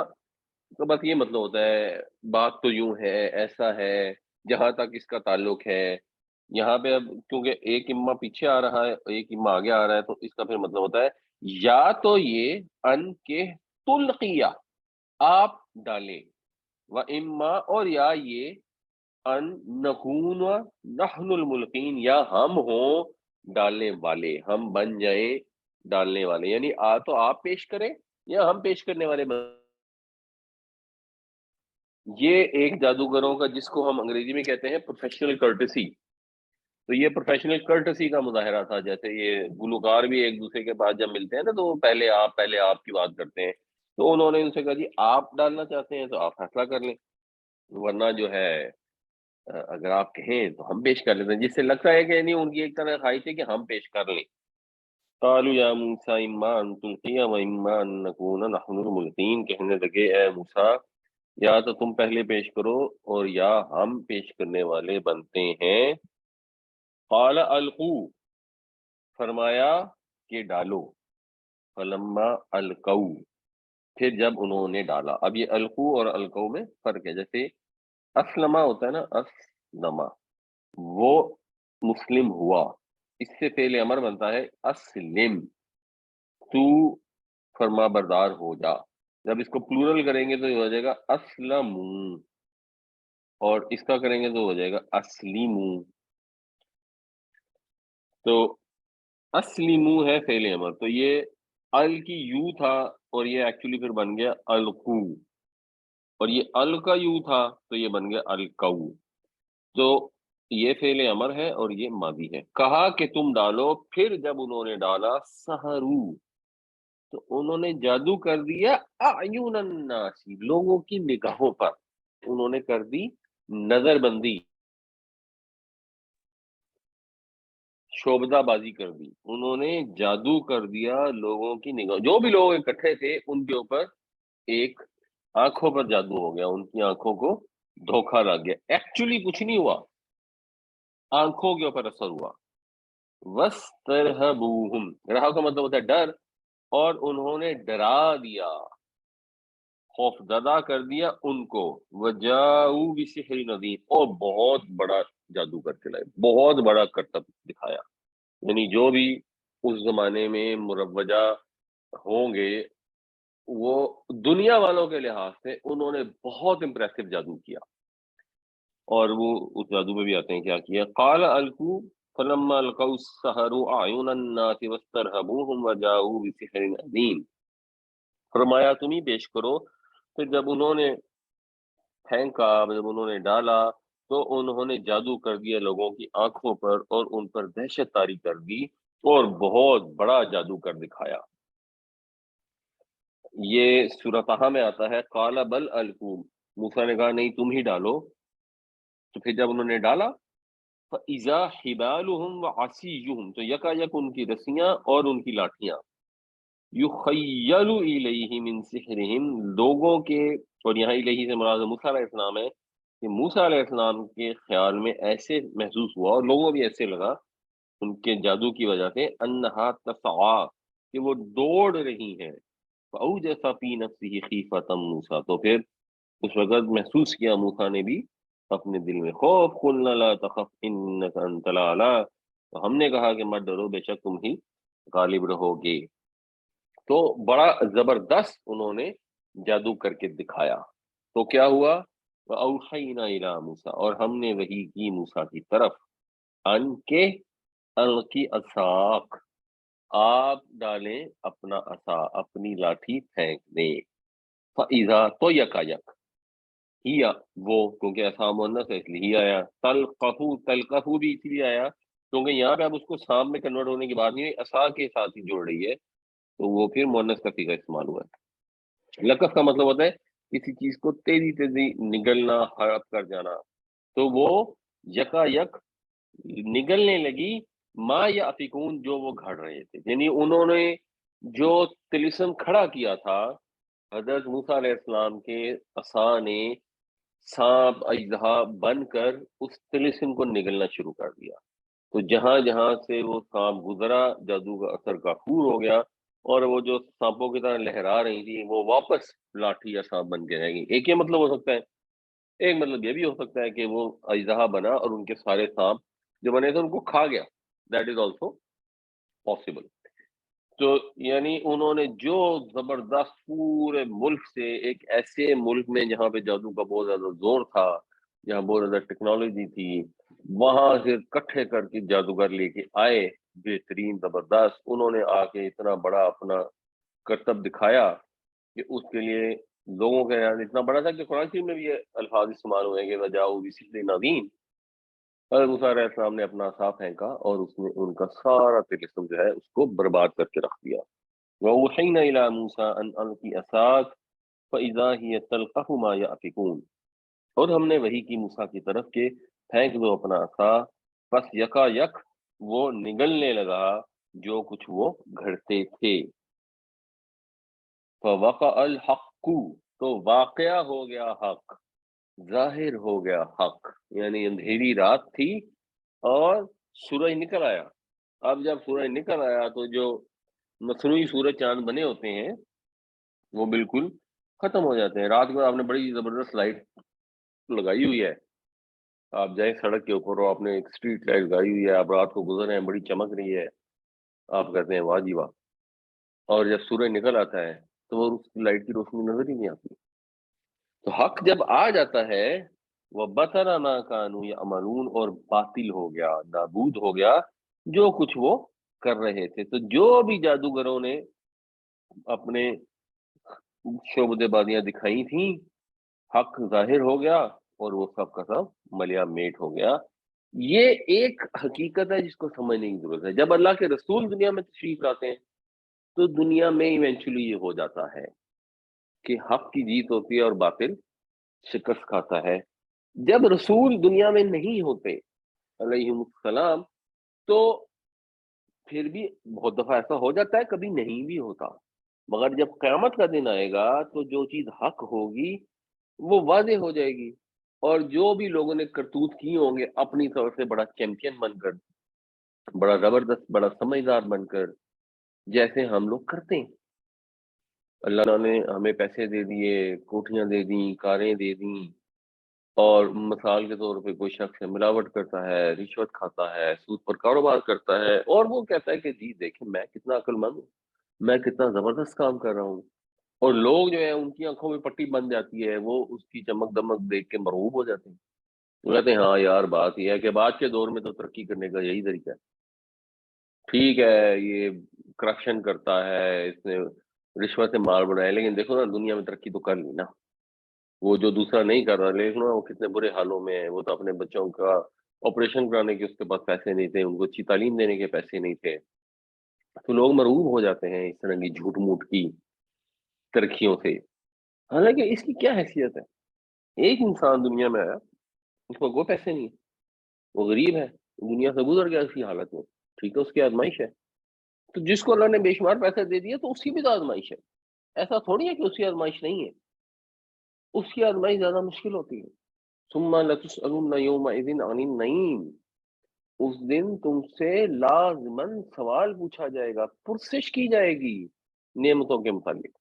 تو بس یہ مطلب ہوتا ہے بات تو یوں ہے، ایسا ہے، جہاں تک اس کا تعلق ہے. یہاں پہ اب کیونکہ ایک اما پیچھے آ رہا ہے، ایک اما آگے آ رہا ہے، تو اس کا پھر مطلب ہوتا ہے یا تو یہ ان کے تلقیہ، آپ ڈالیں، و اما، اور یا یہ ان نکون نحن الملقین، یا ہم ہوں ڈالنے والے، ہم بن جائیں ڈالنے والے. یعنی تو آپ پیش کریں یا ہم پیش کرنے والے یہ ایک جادوگروں کا، جس کو ہم انگریزی میں کہتے ہیں پروفیشنل کرٹسی. تو یہ پروفیشنل کرٹسی کا مظاہرہ تھا. جیسے یہ گلوکار بھی ایک دوسرے کے پاس جب ملتے ہیں نا، تو پہلے آپ کی بات کرتے ہیں. تو انہوں نے ان سے کہا جی آپ ڈالنا چاہتے ہیں تو آپ فیصلہ کر لیں، ورنہ جو ہے اگر آپ کہیں تو ہم پیش کر لیتے ہیں. جس سے لگتا ہے کہ نہیں، ان کی ایک طرح خواہش ہے کہ ہم پیش کر لیں. قالوا یا موسیٰ اما ان تلقی و اما ان نکون نحن الملقین. کہنے لگے اے موسیٰ، یا تو تم پہلے پیش کرو اور یا ہم پیش کرنے والے بنتے ہیں. قال القو، فرمایا کہ ڈالو. فلما القو، پھر جب انہوں نے ڈالا. اب یہ القو اور القو میں فرق ہے. جیسے اسلمہ ہوتا ہے نا، اسلمہ، وہ مسلم ہوا، اس سے فعل امر بنتا ہے اسلم، تو فرما بردار ہو جا. جب اس کو پلورل کریں گے تو یہ ہو جائے گا اسلموں، اور اس کا کریں گے تو ہو جائے گا اسلیموں. تو اسلیموں ہے فعل امر، تو یہ ال کی یو تھا اور یہ ایکچولی پھر بن گیا القو، اور یہ ال کا یو تھا تو یہ بن گیا القو. تو یہ فعل امر ہے اور یہ ماضی ہے. کہا کہ تم ڈالو، پھر جب انہوں نے ڈالا سحرو، تو انہوں نے جادو کر دیا اعین الناس، لوگوں کی نگاہوں پر انہوں نے کر دی نظر بندی، شعبدہ بازی کر دی. انہوں نے جادو کر دیا لوگوں کی نگاہ، جو بھی لوگ اکٹھے تھے ان کے اوپر ایک آنکھوں پر جادو ہو گیا، ان کی آنکھوں کو دھوکہ لگ گیا. ایکچولی کچھ نہیں ہوا، آنکھوں کے اوپر اثر ہوا. وَاسْتَرْهَبُوهُمْ، رہا کا مطلب ہوتا ہے ڈر، اور انہوں نے ڈرا دیا، خوف زدہ کر دیا ان کو. وَجَاءُوا بِسِحْرٍ عَظِيمٍ، اور بہت بڑا جادو کر کے لائے، بہت بڑا کرتب دکھایا. یعنی جو بھی اس زمانے میں مروجہ ہوں گے، وہ دنیا والوں کے لحاظ سے انہوں نے بہت امپریسو جادو کیا. اور وہ اس جادو میں بھی آتے ہیں کیا کیا. قال القوا فلما القوا السحروا اعین الناس واسترهبوهم وجاءوا بسحر عظیم. فرمایا تم ہی پیش کرو. پھر جب انہوں نے پھینکا، جب انہوں نے ڈالا، تو انہوں نے جادو کر دیا لوگوں کی آنکھوں پر اور ان پر دہشت طاری کر دی اور بہت بڑا جادو کر دکھایا. یہ سورہ طہ میں آتا ہے قال بل القوا، موسیٰ نے کہا نہیں تم ہی ڈالو. تو پھر جب انہوں نے ڈالا فَإِذَا حِبَالُهُمْ وَعَصِيُّهُمْ، تو یکا یک ان کی رسیاں اور ان کی لاٹھیاں. يُخَيَّلُ إِلَيْهِ مِنْ سِحْرِهِمْ، لوگوں کے، اور یہاں الیہ سے مراد موسیٰ علیہ السلام ہے، کہ موسیٰ علیہ السلام کے خیال میں ایسے محسوس ہوا اور لوگوں بھی ایسے لگا ان کے جادو کی وجہ سے انہا تسعا، کہ وہ دوڑ رہی ہیں. فَأَوْجَسَ فِي نَفْسِهِ خِيفَةً موسیٰ، تو پھر اس وقت محسوس کیا موسیٰ نے بھی اپنے دل میں خوف. قُلْنَا لَا تَخَفْ إِنَّكَ أَنْتَ الْأَعْلَىٰ، تو ہم نے کہا کہ مت ڈرو، بے شک تم ہی غالب رہو گے. تو بڑا زبردست انہوں نے جادو کر کے دکھایا. تو کیا ہوا وَأَوْحَيْنَا إِلَىٰ موسیٰ، اور ہم نے وحی کی موسیٰ کی طرف، ان کے القی عصاک، آپ ڈالیں اپنا عصا، اپنی لاٹھی پھینک دیں، فَإِذَا، تو یکا یک، ہیا وہ، کیونکہ عصا مؤنث ہے اس لیے ہی آیا، تلقفو بھی اس لیے آیا کیونکہ یہاں پہ اب اس کو سانپ میں کنورٹ ہونے کی بات نہیں ہوئی، عصا کے ساتھ ہی جوڑ رہی ہے، تو وہ پھر مؤنث کا صیغہ استعمال ہوا ہے۔ لقف کا مطلب ہوتا ہے کسی چیز کو تیزی تیزی نگلنا، ہڑپ کر جانا، تو وہ یکا یک نگلنے لگی، ما یا افکون، جو وہ گھڑ رہے تھے، یعنی انہوں نے جو طلسم کھڑا کیا تھا حضرت موسیٰ علیہ السلام کے عصا نے سانپ اژدہا بن کر اس طلسم کو نگلنا شروع کر دیا، تو جہاں جہاں سے وہ سانپ گزرا جادو کا اثر کافور ہو گیا، اور وہ جو سانپوں کی طرح لہرا رہی تھی وہ واپس لاٹھی یا سانپ بن کے رہ گئی۔ ایک یہ مطلب ہو سکتا ہے، ایک مطلب یہ بھی ہو سکتا ہے کہ وہ اژدہا بنا اور ان کے سارے سانپ جو بنے تھے ان کو کھا گیا، دیٹ از آلسو پاسبل۔ تو یعنی انہوں نے جو زبردست پورے ملک سے، ایک ایسے ملک میں جہاں پہ جادو کا بہت زیادہ زور تھا، جہاں بہت زیادہ ٹیکنالوجی تھی، وہاں سے کٹھے کر کے جادوگر لے کے آئے بہترین زبردست، انہوں نے آ کے اتنا بڑا اپنا کرتب دکھایا کہ اس کے لیے لوگوں کا یاد اتنا بڑا تھا کہ قرآن شریف میں بھی یہ الفاظ استعمال ہوئے کہ وجاؤ بسحر عظیم، حضرت موسیٰ علیہ السلام نے اپنا عصا پھینکا اور اس نے ان کا سارا طلسم جو ہے اس کو برباد کر کے رکھ دیا۔ وَأُوحَيْنَا إِلَىٰ مُوسَىٰ أَنْ أَلْقِ عَصَاكَ فَإِذَا هِيَ تَلْقَفُ مَا يَأْفِكُونَ، اور ہم نے وحی کی موسیٰ کی طرف کہ پھینک دو اپنا عصا، بس یکا یک وہ نگلنے لگا جو کچھ وہ گھڑتے تھے۔ فَوَقَعَ الْحَقُّ، تو واقعہ ہو گیا حق، ظاہر ہو گیا حق، یعنی اندھیری رات تھی اور سورج نکل آیا۔ اب جب سورج نکل آیا تو جو مصنوعی سورج چاند بنے ہوتے ہیں وہ بالکل ختم ہو جاتے ہیں۔ رات کو آپ نے بڑی زبردست لائٹ لگائی ہوئی ہے، آپ جائیں سڑک کے اوپر اور آپ نے ایک اسٹریٹ لائٹ لگائی ہوئی ہے، آپ رات کو گزر رہے ہیں، بڑی چمک رہی ہے، آپ کہتے ہیں واہ جی واہ، اور جب سورج نکل آتا ہے تو وہ اس لائٹ کی روشنی نظر ہی نہیں آتی۔ تو حق جب آ جاتا ہے وہ بطر ما کانوا یعملون، اور باطل ہو گیا، نابود ہو گیا جو کچھ وہ کر رہے تھے۔ تو جو بھی جادوگروں نے اپنے شعبدے بازیاں دکھائی تھیں، حق ظاہر ہو گیا اور وہ سب کا سب ملیا میٹ ہو گیا۔ یہ ایک حقیقت ہے جس کو سمجھنے کی ضرورت ہے۔ جب اللہ کے رسول دنیا میں تشریف لاتے ہیں تو دنیا میں ایونچولی یہ ہو جاتا ہے کہ حق کی جیت ہوتی ہے اور باطل شکست کھاتا ہے۔ جب رسول دنیا میں نہیں ہوتے علیہ السلام تو پھر بھی بہت دفعہ ایسا ہو جاتا ہے، کبھی نہیں بھی ہوتا، مگر جب قیامت کا دن آئے گا تو جو چیز حق ہوگی وہ واضح ہو جائے گی، اور جو بھی لوگوں نے کرتوت کی ہوں گے اپنی طرف سے بڑا چیمپئن بن کر، بڑا زبردست، بڑا سمجھدار بن کر، جیسے ہم لوگ کرتے ہیں، اللہ نے ہمیں پیسے دے دیے، کوٹھیاں دے دیں، کاریں دے دیں، اور مثال کے طور پہ کوئی شخص ملاوٹ کرتا ہے، رشوت کھاتا ہے، سود پر کاروبار کرتا ہے، اور وہ کہتا ہے کہ جی دیکھیں میں کتنا عقل مند ہوں، میں کتنا زبردست کام کر رہا ہوں، اور لوگ جو ہے ان کی آنکھوں میں پٹی بن جاتی ہے، وہ اس کی چمک دمک دیکھ کے مرعوب ہو جاتے ہیں، وہ کہتے ہیں ہاں یار بات یہ ہے کہ بعد کے دور میں تو ترقی کرنے کا یہی طریقہ ہے، ٹھیک ہے یہ کرپشن کرتا ہے، اس نے رشوت سے مال بنایا، لیکن دیکھو نا دنیا میں ترقی تو کر لی نا، وہ جو دوسرا نہیں کر رہا، لیکن وہ کتنے برے حالوں میں ہے، وہ تو اپنے بچوں کا آپریشن کرانے کے اس کے پاس پیسے نہیں تھے، ان کو اچھی تعلیم دینے کے پیسے نہیں تھے، تو لوگ مرعوب ہو جاتے ہیں اس طرح کی جھوٹ موٹ کی ترقیوں سے، حالانکہ اس کی کیا حیثیت ہے؟ ایک انسان دنیا میں آیا، اس کو کوئی پیسے نہیں ہے، وہ غریب ہے، دنیا سے گزر گیا اسی حالت میں، ٹھیک ہے اس کی آزمائش ہے، تو جس کو اللہ نے بے شمار پیسے دے دیا تو اس کی بھی تو آزمائش ہے، ایسا تھوڑی ہے کہ اس کی آزمائش نہیں ہے، اس کی آزمائش زیادہ مشکل ہوتی ہے۔ ثم لتسألن یومئذ عن النعیم، اس دن تم سے لازماً سوال پوچھا جائے گا، پرسش کی جائے گی نعمتوں کے متعلق۔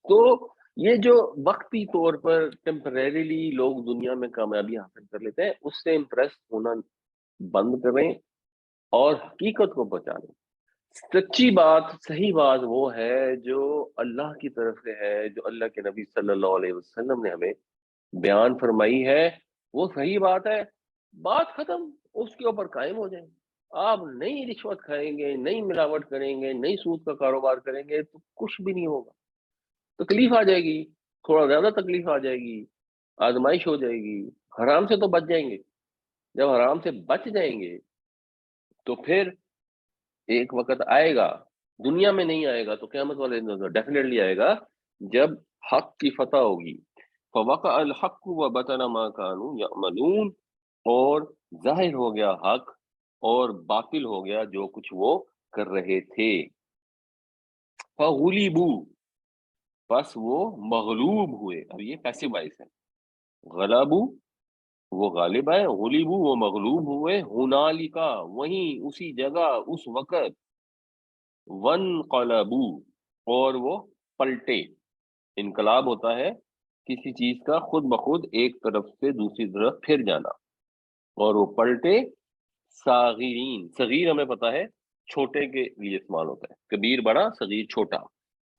تو یہ جو وقتی طور پر ٹیمپریریلی لوگ دنیا میں کامیابی حاصل کر لیتے ہیں اس سے امپریس ہونا بند کریں اور حقیقت کو پہچانیں۔ سچی بات، صحیح بات وہ ہے جو اللہ کی طرف سے ہے، جو اللہ کے نبی صلی اللہ علیہ وسلم نے ہمیں بیان فرمائی ہے وہ صحیح بات ہے، بات ختم، اس کے اوپر قائم ہو جائیں۔ آپ نہیں رشوت کھائیں گے، نہیں ملاوٹ کریں گے، نہیں سود کا کاروبار کریں گے تو کچھ بھی نہیں ہوگا۔ تکلیف آ جائے گی، تھوڑا زیادہ تکلیف آ جائے گی، آزمائش ہو جائے گی، حرام سے تو بچ جائیں گے۔ جب حرام سے بچ جائیں گے تو پھر ایک وقت آئے گا، دنیا میں نہیں آئے گا تو قیامت والے دن ڈیفینیٹلی آئے گا، جب حق کی فتح ہوگی۔ فوقع الحق وبطن ما كانوا يعملون، اور ظاہر ہو گیا حق اور باطل ہو گیا جو کچھ وہ کر رہے تھے۔ فغلبوا، بس وہ مغلوب ہوئے۔ اب یہ پیسو وائس ہے، غلبو وہ غالب ہے، غلبو وہ مغلوب ہوئے، ہنالکا وہیں اسی جگہ اس وقت، ونقلبو اور وہ پلٹے۔ انقلاب ہوتا ہے کسی چیز کا خود بخود ایک طرف سے دوسری طرف پھر جانا، اور وہ پلٹے صاغرین۔ صغیر ہمیں پتا ہے چھوٹے کے لیے استعمال ہوتا ہے، کبیر بڑا، صغیر چھوٹا،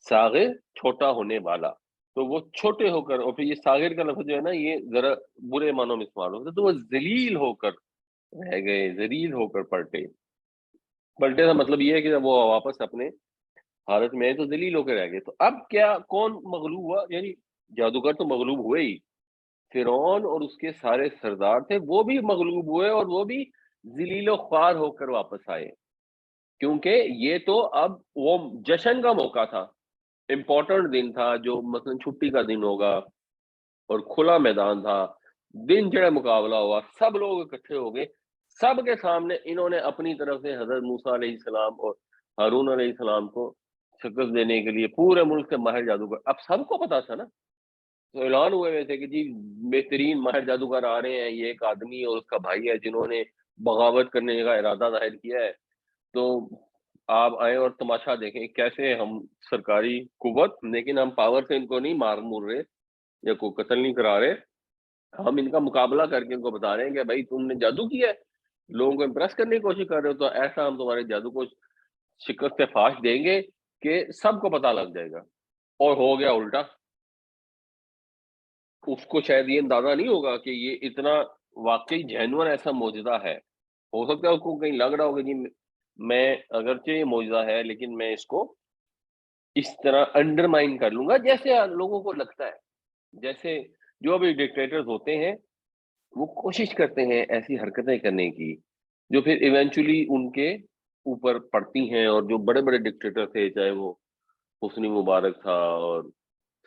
صاغر چھوٹا ہونے والا۔ تو وہ چھوٹے ہو کر، اور پھر یہ صاغر کا لفظ جو ہے نا یہ ذرا برے معنوں میں استعمال ہوتا ہے، تو وہ ذلیل ہو کر رہ گئے، ذلیل ہو کر پلٹے۔ پلٹے کا مطلب یہ ہے کہ جب وہ واپس اپنے حالت میں آئے تو ذلیل ہو کے رہ گئے۔ تو اب کیا کون مغلوب ہوا؟ یعنی جادوگر تو مغلوب ہوئے ہی، فرعون اور اس کے سارے سردار تھے وہ بھی مغلوب ہوئے، اور وہ بھی ذلیل و خوار ہو کر واپس آئے، کیونکہ یہ تو اب وہ جشن کا موقع تھا، امپورٹنٹ دن تھا، جو مثلا چھٹی کا دن ہوگا اور کھلا میدان تھا، دن چڑھے مقابلہ ہوا، سب لوگ اکٹھے ہو گئے، سب کے سامنے انہوں نے اپنی طرف سے حضرت موسیٰ علیہ السلام اور ہارون علیہ السلام کو شکست دینے کے لیے پورے ملک سے ماہر جادوگر، اب سب کو پتا تھا نا، تو اعلان ہوئے ہوئے تھے کہ جی بہترین ماہر جادوگر آ رہے ہیں، یہ ایک آدمی اور اس کا بھائی ہے جنہوں نے بغاوت کرنے کا ارادہ ظاہر کیا ہے، تو آپ آئیں اور تماشا دیکھیں کیسے ہم سرکاری قوت، لیکن ہم پاور سے ان کو نہیں مار مور رہے یا کوئی قتل نہیں کرا رہے، ہم ان کا مقابلہ کر کے ان کو بتا رہے ہیں کہ بھائی تم نے جادو کیا ہے، لوگوں کو امپریس کرنے کی کوشش کر رہے ہو، تو ایسا ہم تمہارے جادو کو شکست فاش دیں گے کہ سب کو پتہ لگ جائے گا۔ اور ہو گیا الٹا، اس کو شاید یہ اندازہ نہیں ہوگا کہ یہ اتنا واقعی جینون ایسا معجزہ ہے۔ ہو سکتا ہے اس کو کہیں لگ رہا ہوگا جی میں اگرچہ یہ معجزہ ہے لیکن میں اس کو اس طرح انڈرمائن کر لوں گا، جیسے لوگوں کو لگتا ہے، جیسے جو بھی ڈکٹیٹرز ہوتے ہیں وہ کوشش کرتے ہیں ایسی حرکتیں کرنے کی جو پھر ایونچولی ان کے اوپر پڑتی ہیں، اور جو بڑے بڑے ڈکٹیٹر تھے، چاہے وہ حسنی مبارک تھا اور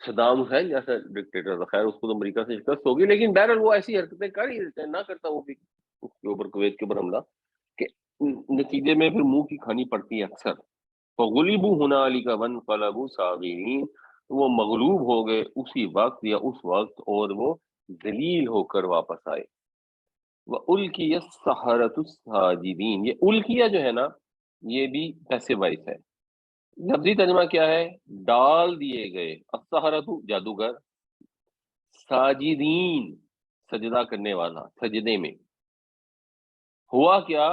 صدام حسین جیسا ڈکٹیٹر تھا، خیر اس کو تو امریکہ سے شکست ہوگی، لیکن بہرحال وہ ایسی حرکتیں کر ہی دیتے ہیں، نہ کرتا وہ بھی اس کے اوپر، کویت کے اوپر حملہ، کہ نتیجے میں پھر منہ کی کھانی پڑتی ہے اکثر۔ فغلبوا هنالك وانقلبوا صاغرین، وہ مغلوب ہو گئے اسی وقت یا اس وقت، اور وہ ذلیل ہو کر واپس آئے۔ وَأُلْقِيَ السَّحَرَةُ السَّاجِدِينَ، یہ القیہ جو ہے نا یہ بھی پیسو وائس ہے۔ لفظی ترجمہ کیا ہے؟ ڈال دیے گئے، السحرۃ جادوگر، ساجدین سجدہ کرنے والا، سجدے میں۔ ہوا کیا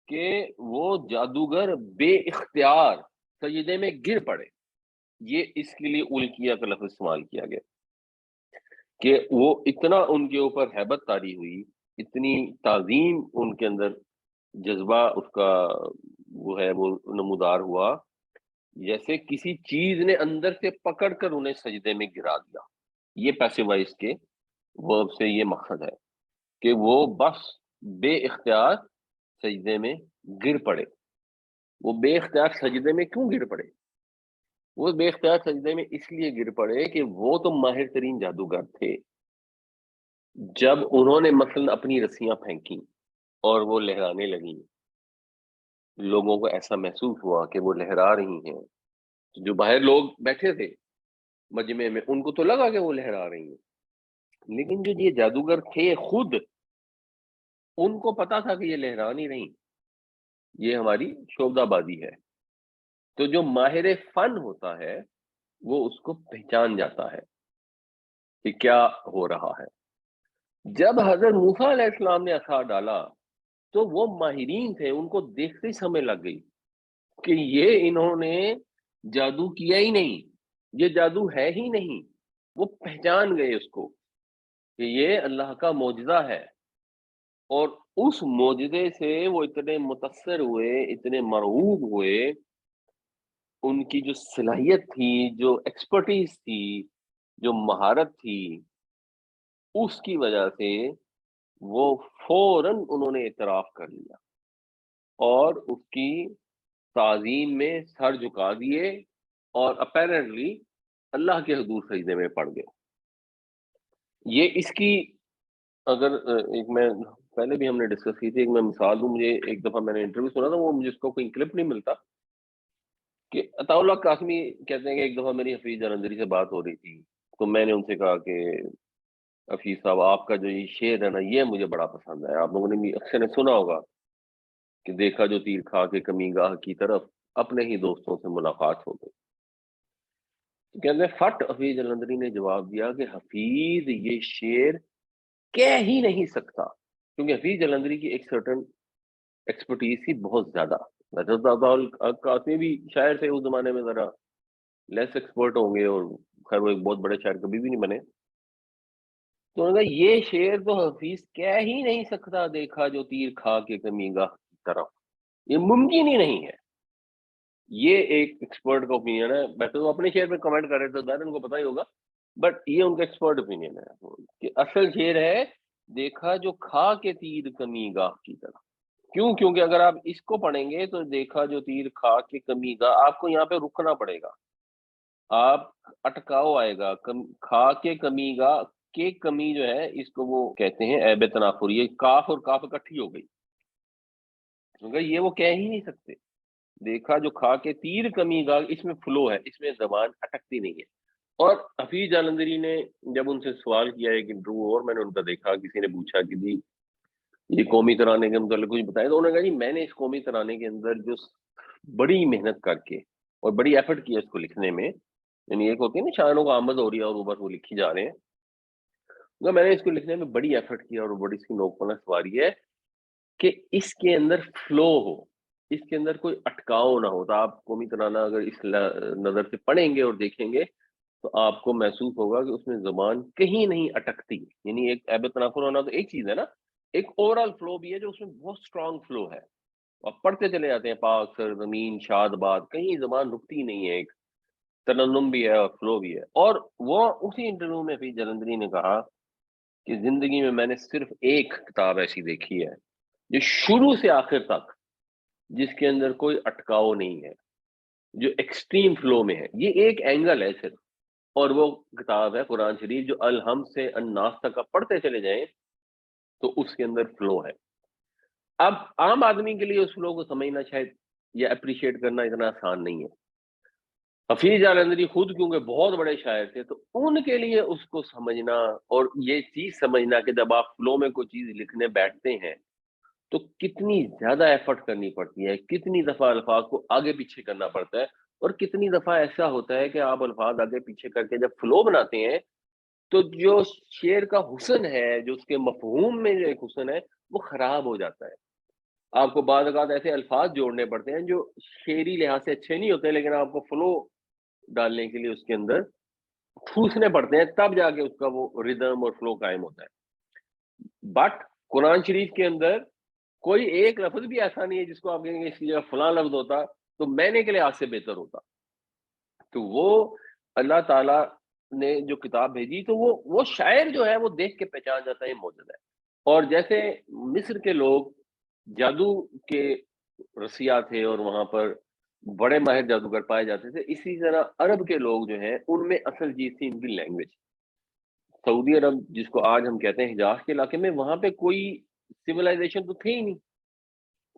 کہ وہ جادوگر بے اختیار سجدے میں گر پڑے۔ یہ اس کے لیے القیہ کا لفظ استعمال کیا گیا کہ وہ اتنا ان کے اوپر ہیبت طاری ہوئی، اتنی تعظیم ان کے اندر جذبہ اس کا وہ ہے وہ نمودار ہوا، جیسے کسی چیز نے اندر سے پکڑ کر انہیں سجدے میں گرا دیا۔ یہ پیسو وائس کے ورب سے یہ مقصد ہے کہ وہ بس بے اختیار سجدے میں گر پڑے۔ وہ بے اختیار سجدے میں کیوں گر پڑے؟ وہ بے اختیار سجدے میں اس لیے گر پڑے کہ وہ تو ماہر ترین جادوگر تھے۔ جب انہوں نے مثلا اپنی رسیاں پھینکی اور وہ لہرانے لگیں، لوگوں کو ایسا محسوس ہوا کہ وہ لہرا رہی ہیں، جو باہر لوگ بیٹھے تھے مجمع میں ان کو تو لگا کہ وہ لہرا رہی ہیں، لیکن جو یہ جادوگر تھے خود ان کو پتا تھا کہ یہ لہرا نہیں رہی، یہ ہماری شعبدہ بازی ہے۔ تو جو ماہر فن ہوتا ہے وہ اس کو پہچان جاتا ہے کہ کیا ہو رہا ہے۔ جب حضرت موسیٰ علیہ السلام نے عصا ڈالا تو وہ ماہرین تھے، ان کو دیکھتے ہی سمجھ لگ گئی کہ یہ انہوں نے جادو کیا ہی نہیں، یہ جادو ہے ہی نہیں، وہ پہچان گئے اس کو۔ کہ یہ اللہ کا معجزہ ہے، اور اس معجزے سے وہ اتنے متاثر ہوئے، اتنے مرعوب ہوئے، ان کی جو صلاحیت تھی، جو ایکسپرٹیز تھی، جو مہارت تھی، اس کی وجہ سے وہ فوراً انہوں نے اعتراف کر لیا اور اس کی تعظیم میں سر جھکا دیے، اور اپیرنٹلی اللہ کے حضور سجدے میں پڑ گئے۔ یہ اس کی اگر ایک میں پہلے بھی ہم نے ڈسکس کی تھی، ایک میں مثال دوں، مجھے ایک دفعہ میں نے انٹرویو سنا تھا، وہ مجھے اس کو کوئی کلپ نہیں ملتا، کہ عطا اللہ قاسمی کہتے ہیں کہ ایک دفعہ میری حفیظ جلندری سے بات ہو رہی تھی، تو میں نے ان سے کہا کہ حفیظ صاحب آپ کا جو یہ شعر ہے نا، یہ مجھے بڑا پسند ہے، آپ لوگوں نے بھی اکثر نے سنا ہوگا کہ دیکھا جو تیر کھا کے کمی گاہ کی طرف، اپنے ہی دوستوں سے ملاقات ہو گئی۔ تو کہتے ہیں فٹ حفیظ جلندری نے جواب دیا کہ حفیظ یہ شعر کہہ ہی نہیں سکتا، کیونکہ حفیظ جلندری کی ایک سرٹن ایکسپرٹیز تھی بہت زیادہ۔ قاسمی بھی شاعر تھے اس زمانے میں، ذرا لیس ایکسپرٹ ہوں گے، اور خیر وہ ایک بہت بڑے شاعر کبھی بھی نہیں بنے۔ تو انہوں نے کہا یہ شعر تو حفیظ کہہ ہی نہیں سکتا، دیکھا جو تیر کھا کے کمی گاہ کی طرف، یہ ممکن ہی نہیں ہے۔ یہ ایک ایکسپرٹ کا اوپینین ہے، ویسے وہ اپنے شعر پہ کمنٹ کر رہے تھے، ظاہر ان کو پتہ ہی ہوگا، بٹ یہ ان کا ایکسپرٹ اوپینین ہے کہ اصل شعر ہے دیکھا جو کھا کے تیر کمی گاہ کی طرف۔ کیوں؟ کیونکہ اگر آپ اس کو پڑھیں گے تو دیکھا جو تیر کھا کے کمی گاہ، آپ کو یہاں پہ رکنا پڑے گا، آپ اٹکاؤ آئے گا، کھا کے کمی گاہ کے کمی جو ہے اس کو وہ کہتے ہیں عیب تنافر، یہ کاف اور کاف اکٹھی ہو گئی، کیونکہ یہ وہ کہہ ہی نہیں سکتے۔ دیکھا جو کھا کے تیر کمی گاہ، اس میں فلو ہے، اس میں زبان اٹکتی نہیں ہے۔ اور حفیظ جالندری نے جب ان سے سوال کیا ہے کہ انٹرویو، اور میں نے ان کا دیکھا، کسی نے پوچھا کہ جی یہ قومی ترانے کے متعلق کچھ بتائیں، تو انہوں نے کہا جی میں نے اس قومی ترانے کے اندر جو بڑی محنت کر کے اور بڑی ایفرٹ کیا اس کو لکھنے میں، یعنی ایک ہوتی ہے نا شاعروں کو آمد ہو رہی ہے اور وہ بس وہ لکھی جا رہے ہیں، تو میں نے اس کو لکھنے میں بڑی ایفرٹ کیا اور بڑی اس کی نوک پنا سواری ہے کہ اس کے اندر فلو ہو، اس کے اندر کوئی اٹکاؤ نہ ہو۔ تو آپ قومی ترانہ اگر اس نظر سے پڑھیں گے اور دیکھیں گے تو آپ کو محسوس ہوگا کہ اس میں زبان کہیں نہیں اٹکتی، یعنی ایک عیب تنافر ہونا تو ایک چیز ہے نا، ایک اوورال فلو بھی ہے جو اس میں بہت اسٹرانگ فلو ہے، آپ پڑھتے چلے جاتے ہیں پاک سر زمین شاد باد، کہیں زبان رکتی نہیں ہے، ایک ترنم بھی ہے اور فلو بھی ہے۔ اور وہ اسی انٹرویو میں بھی جلندری نے کہا کہ زندگی میں نے صرف ایک کتاب ایسی دیکھی ہے جو شروع سے آخر تک جس کے اندر کوئی اٹکاؤ نہیں ہے، جو ایکسٹریم فلو میں ہے، یہ ایک اینگل ہے صرف، اور وہ کتاب ہے قرآن شریف، جو الحم سے الناس تک آپ پڑھتے چلے جائیں تو اس کے اندر فلو ہے۔ اب عام آدمی کے لیے اس فلو کو سمجھنا شاید یا اپریشیٹ کرنا اتنا آسان نہیں ہے۔ حفیظ جالندری خود کیونکہ بہت بڑے شاعر تھے، تو ان کے لیے اس کو سمجھنا اور یہ چیز سمجھنا کہ جب آپ فلو میں کوئی چیز لکھنے بیٹھتے ہیں تو کتنی زیادہ ایفرٹ کرنی پڑتی ہے، کتنی دفعہ الفاظ کو آگے پیچھے کرنا پڑتا ہے، اور کتنی دفعہ ایسا ہوتا ہے کہ آپ الفاظ آگے پیچھے کر کے جب فلو بناتے ہیں تو جو شعر کا حسن ہے، جو اس کے مفہوم میں جو ایک حسن ہے، وہ خراب ہو جاتا ہے۔ آپ کو بعض اوقات ایسے الفاظ جوڑنے پڑتے ہیں جو شعری لحاظ سے اچھے نہیں ہوتے، لیکن آپ کو فلو ڈالنے کے لیے اس کے اندر ٹھوسنے پڑتے ہیں، تب جا کے اس کا وہ ردم اور فلو قائم ہوتا ہے۔ بٹ قرآن شریف کے اندر کوئی ایک لفظ بھی ایسا نہیں ہے جس کو آپ کہیں گے اس کی جگہ فلاں لفظ ہوتا تو میں نے کے لحاظ سے بہتر ہوتا۔ تو وہ اللہ تعالیٰ نے جو کتاب بھیجی، تو وہ شاعر جو ہے وہ دیکھ کے پہچان جاتا ہے یہ موجود ہے۔ اور جیسے مصر کے لوگ جادو کے رسیا تھے اور وہاں پر بڑے ماہر جادوگر پائے جاتے تھے، اسی طرح عرب کے لوگ جو ہیں ان میں اصل چیز تھی ان کی لینگویج۔ سعودی عرب جس کو آج ہم کہتے ہیں حجاز کے علاقے میں، وہاں پہ کوئی سویلائزیشن تو تھی ہی نہیں،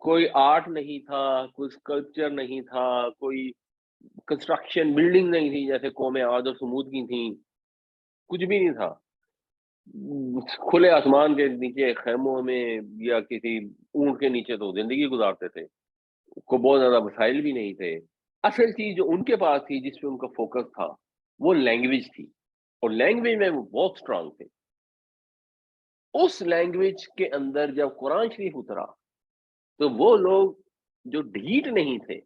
کوئی آرٹ نہیں تھا، کوئی اسکلپچر نہیں تھا، کوئی کنسٹرکشن بلڈنگ نہیں تھی جیسے قوم عاد اور سمود کی تھیں، کچھ بھی نہیں تھا۔ کھلے آسمان کے نیچے خیموں میں یا کسی اونٹ کے نیچے تو زندگی گزارتے تھے، کو بہت زیادہ وسائل بھی نہیں تھے۔ اصل چیز جو ان کے پاس تھی، جس پہ ان کا فوکس تھا، وہ لینگویج تھی، اور لینگویج میں وہ بہت اسٹرانگ تھے۔ اس لینگویج کے اندر جب قرآن شریف اترا تو وہ لوگ جو ڈھیٹ نہیں تھے،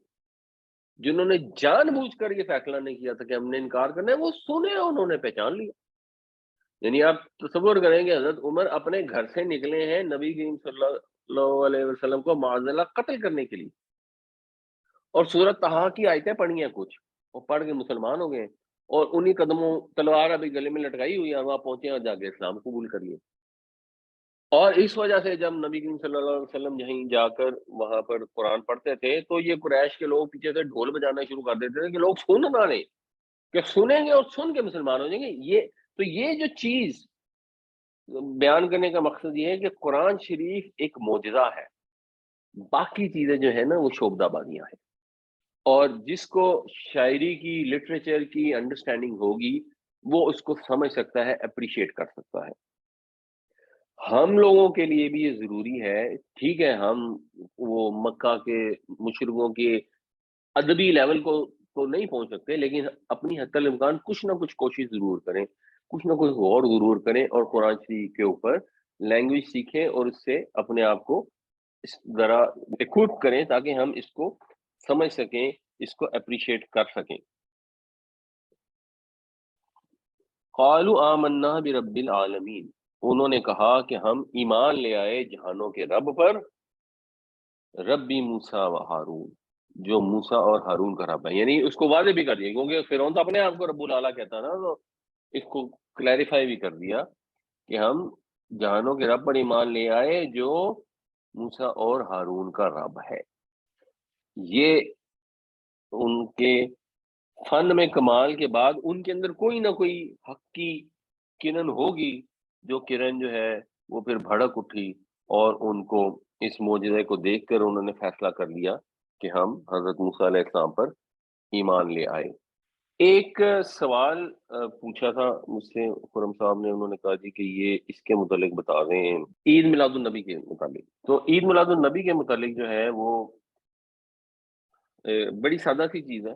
جنہوں نے جان بوجھ کر یہ فیصلہ نہیں کیا تھا کہ ہم نے انکار کرنا ہے، وہ سنے، انہوں نے پہچان لیا۔ یعنی آپ تصور کریں کہ حضرت عمر اپنے گھر سے نکلے ہیں نبی کریم صلی اللہ علیہ وسلم کو معاذ اللہ قتل کرنے کے لیے، اور سورۃ طٰہٰ کی آیتیں پڑھی ہیں کچھ، اور پڑھ کے مسلمان ہو گئے ہیں، اور انہی قدموں تلوار ابھی گلے میں لٹکائی ہوئی ہے، وہاں پہنچے اور جا کے اسلام قبول کر لیے۔ اور اس وجہ سے جب نبی کریم صلی اللہ علیہ وسلم یہیں جا کر وہاں پر قرآن پڑھتے تھے تو یہ قریش کے لوگ پیچھے سے ڈھول بجانا شروع کر دیتے تھے کہ لوگ سن نہ لیں، کہ سنیں گے اور سن کے مسلمان ہو جائیں گے۔ یہ جو چیز بیان کرنے کا مقصد یہ ہے کہ قرآن شریف ایک معجزہ ہے، باقی چیزیں جو ہے نا وہ شعبدہ بازیاں ہیں، اور جس کو شاعری کی، لٹریچر کی انڈرسٹینڈنگ ہوگی وہ اس کو سمجھ سکتا ہے، اپریشیٹ کر سکتا ہے۔ ہم لوگوں کے لیے بھی یہ ضروری ہے، ٹھیک ہے ہم وہ مکہ کے مشرکوں کے ادبی لیول کو تو نہیں پہنچ سکتے، لیکن اپنی حتی الامکان کچھ نہ کچھ کوشش ضرور کریں، کچھ نہ کچھ غور ضرور کریں، اور قرآن شریف کے اوپر لینگویج سیکھیں اور اس سے اپنے آپ کو اس ذرا اکوپ کریں تاکہ ہم اس کو سمجھ سکیں، اس کو اپریشیٹ کر سکیں۔ قالوا آمنا برب العالمین، انہوں نے کہا کہ ہم ایمان لے آئے جہانوں کے رب پر، ربی موسیٰ و ہارون، جو موسیٰ اور ہارون کا رب ہے، یعنی اس کو واضح بھی کر دیا، کیونکہ فرعون تو اپنے آپ کو رب العلیٰ کہتا نا، تو اس کو کلیریفائی بھی کر دیا کہ ہم جہانوں کے رب پر ایمان لے آئے جو موسیٰ اور ہارون کا رب ہے۔ یہ ان کے فن میں کمال کے بعد ان کے اندر کوئی نہ کوئی حق کی کرن ہوگی، جو کرن جو ہے وہ پھر بھڑک اٹھی، اور ان کو اس معجزے کو دیکھ کر انہوں نے فیصلہ کر لیا کہ ہم حضرت موسیٰ علیہ السلام پر ایمان لے آئے۔ ایک سوال پوچھا تھا مجھ سے خرم صاحب نے، انہوں نے کہا جی کہ یہ اس کے متعلق بتا دیں، عید میلاد النبی کے متعلق۔ تو عید میلاد النبی کے متعلق جو ہے وہ بڑی سادہ سی چیز ہے،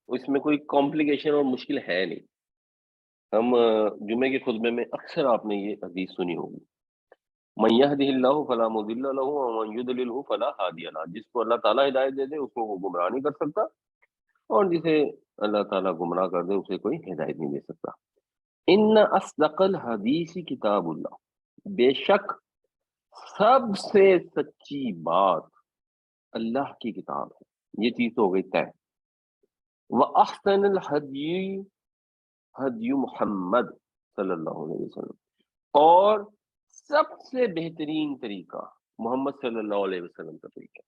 اس میں کوئی کمپلیکیشن اور مشکل ہے نہیں۔ ہم جمعے کے خطبے میں اکثر آپ نے یہ حدیث سنی ہوگی، من یہدہ اللہ فلا مضل لہ ومن یضللہ فلا ہادی لہ، جس کو اللہ تعالیٰ ہدایت دے دے اس کو وہ گمراہ نہیں کر سکتا، اور جسے اللہ تعالیٰ گمراہ کر دے اسے کوئی ہدایت نہیں دے سکتا۔ ان اصدق الحدیث کتاب اللہ، بے شک سب سے سچی بات اللہ کی کتاب ہے، یہ چیز تو ہو گئی طے۔ وَأَحْسَنَ الْحَدْيِ ہدی محمد صلی اللہ علیہ وسلم، اور سب سے بہترین طریقہ محمد صلی اللہ علیہ وسلم کا طریقہ۔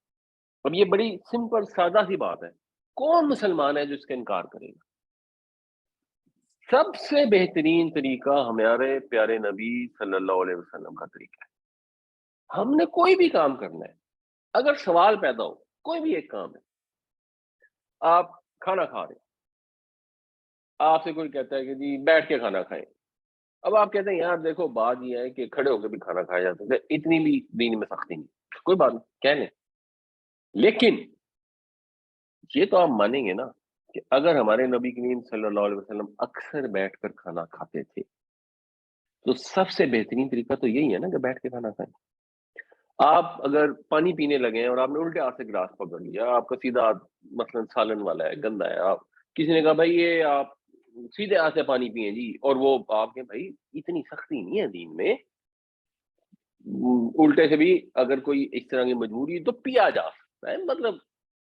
اب یہ بڑی سمپل سادہ سی بات ہے، کون مسلمان ہے جو اس کا انکار کرے گا؟ سب سے بہترین طریقہ ہمارے پیارے نبی صلی اللہ علیہ وسلم کا طریقہ ہے۔ ہم نے کوئی بھی کام کرنا ہے، اگر سوال پیدا ہو، کوئی بھی ایک کام ہے، آپ کھانا کھا رہے ہیں، آپ سے کوئی کہتا ہے کہ جی بیٹھ کے کھانا کھائیں، اب آپ کہتے ہیں یار دیکھو بات یہ ہے کہ کھڑے ہو کے بھی کھانا کھایا جا سکتا ہے، اتنی بھی دین میں سختی نہیں، کوئی بات نہیں کہہ لیں، لیکن یہ تو آپ مانیں گے نا کہ اگر ہمارے نبی کریم صلی اللہ علیہ وسلم اکثر بیٹھ کر کھانا کھاتے تھے تو سب سے بہترین طریقہ تو یہی ہے نا کہ بیٹھ کے کھانا کھائیں۔ آپ اگر پانی پینے لگے ہیں اور آپ نے الٹے ہاتھ سے گلاس پکڑ لیا، آپ کا سیدھا ہاتھ مثلا سالن والا ہے، گندا ہے، آپ کسی نے کہا بھائی یہ آپ سیدھے ہاتھ سے پانی پیئیں جی، اور وہ آپ کے بھائی اتنی سختی نہیں ہے دین میں، الٹے سے بھی اگر کوئی اس طرح کی مجبوری ہے تو پیا جا سکتا ہے، مطلب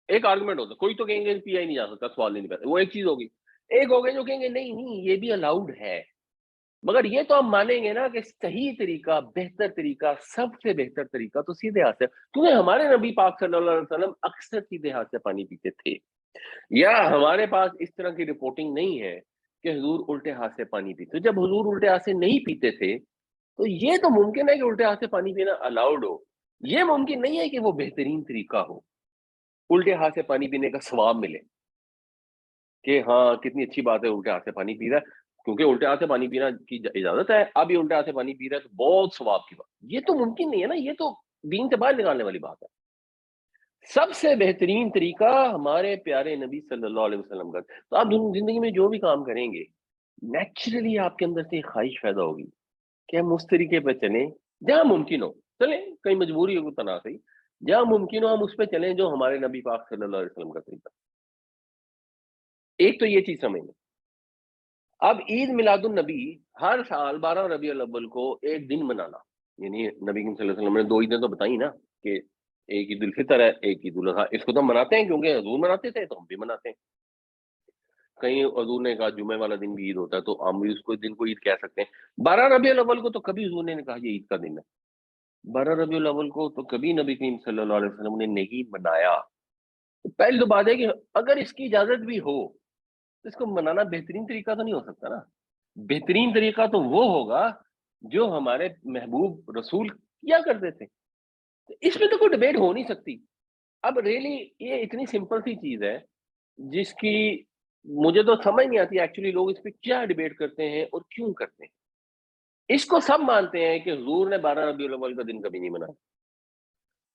ایک آرگومنٹ ہوتا ہے، کوئی تو کہیں گے پیا ہی نہیں جا سکتا، سوال نہیں پیدا، وہ ایک چیز ہوگی۔ ایک ہو گئے جو کہیں گے نہیں نہیں یہ بھی الاؤڈ ہے، مگر یہ تو ہم مانیں گے نا کہ صحیح طریقہ، بہتر طریقہ، سب سے بہتر طریقہ تو سیدھے ہاتھ سے، کیونکہ ہمارے نبی پاک صلی اللہ علیہ وسلم اکثر سیدھے ہاتھ سے پانی پیتے تھے، یا ہمارے پاس اس طرح کی رپورٹنگ نہیں ہے کہ حضور الٹے ہاتھ سے پانی پیتے۔ جب حضور الٹے ہاتھ سے نہیں پیتے تھے تو یہ تو ممکن ہے کہ الٹے ہاتھ سے پانی پینا الاؤڈ ہو، یہ ممکن نہیں ہے کہ وہ بہترین طریقہ ہو، الٹے ہاتھ سے پانی پینے کا ثواب ملے کہ ہاں کتنی اچھی بات ہے الٹے ہاتھ سے پانی پی رہا ہے، کیونکہ الٹے ہاتھ سے پانی پینا کی اجازت ہے، اب یہ الٹے ہاتھ سے پانی پی رہا ہے تو بہت ثواب کی بات، یہ تو ممکن نہیں ہے نا، یہ تو دین سے باہر نکالنے والی بات ہے۔ سب سے بہترین طریقہ ہمارے پیارے نبی صلی اللہ علیہ وسلم کا، تو آپ زندگی میں جو بھی کام کریں گے نیچرلی آپ کے اندر سے ایک خواہش پیدا ہوگی کہ ہم اس طریقے پہ چلیں، جہاں ممکن ہو چلیں، کہیں مجبوری ہو تناسب، جہاں ممکن ہو ہم اس پہ چلیں جو ہمارے نبی پاک صلی اللہ علیہ وسلم کا طریقہ۔ ایک تو یہ چیز سمجھ لیں۔ اب عید میلاد النبی ہر سال 12 ربیع الاول کو ایک دن منانا، یعنی نبی کریم صلی اللہ علیہ وسلم نے 2 عیدیں تو بتائی نا، کہ ایک عید الفطر ہے، ایک عید الاضحیٰ، اس کو تو ہم مناتے ہیں کیونکہ حضور مناتے تھے تو ہم بھی مناتے ہیں۔ کہیں حضور نے کہا جمعے والا دن بھی عید ہوتا ہے تو ہم بھی اس کو دن کو عید کہہ سکتے ہیں۔ 12 ربیع الاول کو تو کبھی حضور نے کہا یہ عید کا دن ہے، 12 ربیع الاول کو تو کبھی نبی کریم صلی اللہ علیہ وسلم نے نہیں منایا۔ پہلی تو بات ہے کہ اگر اس کی اجازت بھی ہو تو اس کو منانا بہترین طریقہ تو نہیں ہو سکتا نا۔ بہترین طریقہ تو وہ ہوگا جو ہمارے محبوب رسول کیا کرتے تھے، اس میں تو کوئی ڈبیٹ ہو نہیں سکتی۔ اب ریئلی یہ اتنی سمپل سی چیز ہے جس کی مجھے تو سمجھ نہیں آتی ایکچولی لوگ اس پہ کیا ڈبیٹ کرتے ہیں اور کیوں کرتے ہیں۔ اس کو سب مانتے ہیں کہ حضور نے 12 ربیع الاول کا دن کبھی نہیں منایا،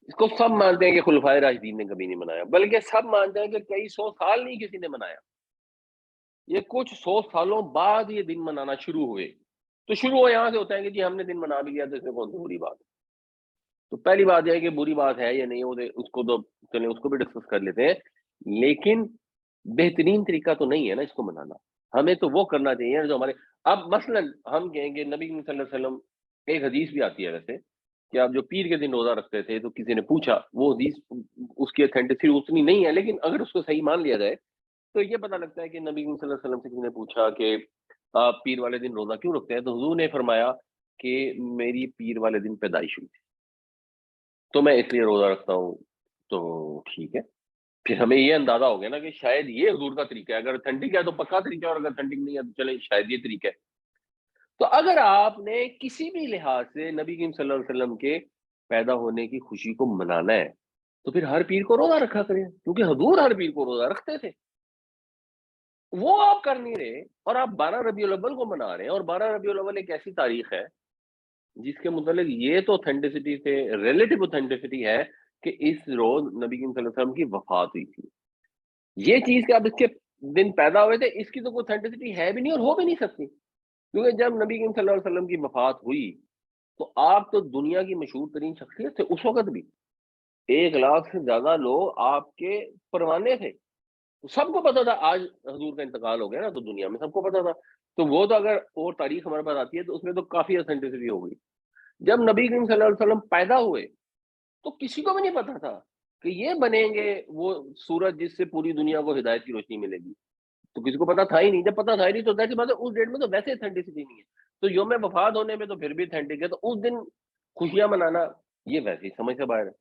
اس کو سب مانتے ہیں کہ خلفائے راشدین نے کبھی نہیں منایا، بلکہ سب مانتے ہیں کہ کئی 100 سال نہیں کسی نے منایا، یہ کچھ 100 سالوں بعد یہ دن منانا شروع ہوئے۔ تو شروع یہاں سے ہوتا ہے کہ جی ہم نے دن منا بھی لیا تو اس میں کون سی بری بات ہے۔ تو پہلی بات یہ ہے کہ بری بات ہے یا نہیں، اس کو تو چلیں اس کو بھی ڈسکس کر لیتے ہیں، لیکن بہترین طریقہ تو نہیں ہے نا اس کو منانا۔ ہمیں تو وہ کرنا چاہیے جو ہمارے، اب مثلا ہم کہیں گے نبی صلی اللہ علیہ وسلم، ایک حدیث بھی آتی ہے ویسے کہ آپ جو پیر کے دن روزہ رکھتے تھے، تو کسی نے پوچھا، وہ حدیث اس کی اتھینٹسٹی اتنی نہیں ہے، لیکن اگر اس کو صحیح مان لیا جائے تو یہ پتہ لگتا ہے کہ نبی صلی اللہ علیہ وسلم سے کسی نے پوچھا کہ آپ پیر والے دن روزہ کیوں رکھتے ہیں، تو حضور نے فرمایا کہ میری پیر والے دن پیدائش ہوئی تھی تو میں اس لیے روزہ رکھتا ہوں۔ تو ٹھیک ہے، پھر ہمیں یہ اندازہ ہو گیا نا کہ شاید یہ حضور کا طریقہ ہے، اگر اتھینٹک ہے تو پکا طریقہ ہے، اور اگر اتھینٹک نہیں ہے تو چلیں شاید یہ طریقہ ہے۔ تو اگر آپ نے کسی بھی لحاظ سے نبی کریم صلی اللہ علیہ وسلم کے پیدا ہونے کی خوشی کو منانا ہے تو پھر ہر پیر کو روزہ رکھا کریں، کیونکہ حضور ہر پیر کو روزہ رکھتے تھے، وہ آپ کر نہیں رہے، اور آپ 12 ربیع الاول کو منا رہے ہیں، اور 12 ربیع الاول ایک ایسی تاریخ ہے جس کے متعلق یہ تو اوتھینٹسٹی سے ریلیٹو اوتھینٹسٹی ہے کہ اس روز نبی کریم صلی اللہ علیہ وسلم کی وفات ہوئی تھی۔ یہ چیز کہ اب اس کے دن پیدا ہوئے تھے، اس کی تو کوئی اوتھینٹسٹی ہے بھی نہیں اور ہو بھی نہیں سکتی، کیونکہ جب نبی کریم صلی اللہ علیہ وسلم کی وفات ہوئی تو آپ تو دنیا کی مشہور ترین شخصیت تھے اس وقت بھی، 1 لاکھ سے زیادہ لوگ آپ کے پروانے تھے، سب کو پتا تھا آج حضور کا انتقال ہو گیا نا، تو دنیا میں سب کو پتا تھا۔ تو وہ تو اگر اور تاریخ ہمارے پاس آتی ہے تو اس میں تو کافی اوتھینٹسٹی ہو گئی۔ جب نبی کریم صلی اللہ علیہ وسلم پیدا ہوئے تو کسی کو بھی نہیں پتا تھا کہ یہ بنیں گے وہ سورج جس سے پوری دنیا کو ہدایت کی روشنی ملے گی، تو کسی کو پتا تھا ہی نہیں۔ جب پتا تھا ہی نہیں تو ظاہر سی بات ہے اس ڈیٹ میں تو ویسے اتھینٹسٹی نہیں ہے، تو یوم وفات ہونے میں تو پھر بھی اتھینٹک ہے، تو اس دن خوشیاں منانا یہ ویسے ہی سمجھ سے باہر ہے۔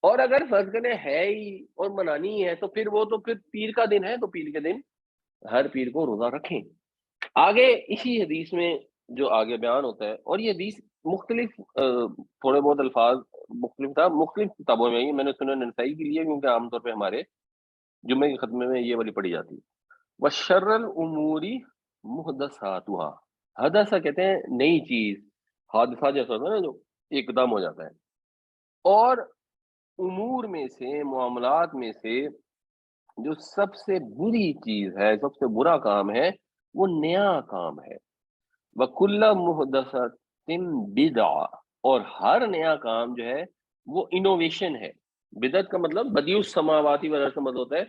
اور اگر فرض کریں ہے ہی اور منانی ہی ہے تو پھر وہ تو پھر پیر کا دن ہے، تو پیر کے دن ہر پیر کو روزہ رکھیں۔ آگے اسی حدیث میں جو آگے بیان ہوتا ہے، اور یہ حدیث مختلف تھوڑے بہت الفاظ مختلف تھا، مختلف کتابوں میں ہی میں نے سنن نسائی کی لیے کیونکہ عام طور پہ ہمارے جمعے کے خطبے میں یہ والی پڑھی جاتی ہے۔ وَشَرَّ الْأُمُورِ مُحْدَثَاتُهَا، حدثہ کہتے ہیں نئی چیز، حادثہ جیسا ہوتا ہے نا جو ایک دم ہو جاتا ہے، اور امور میں سے، معاملات میں سے جو سب سے بری چیز ہے، سب سے برا کام ہے، وہ نیا کام ہے۔ وَكُلَّ مُحْدَثَةٍ بِدْعَةٍ، اور ہر نیا کام جو ہے وہ انوویشن ہے۔ بدعت کا مطلب بدیع السماواتی والارض کا مطلب ہوتا ہے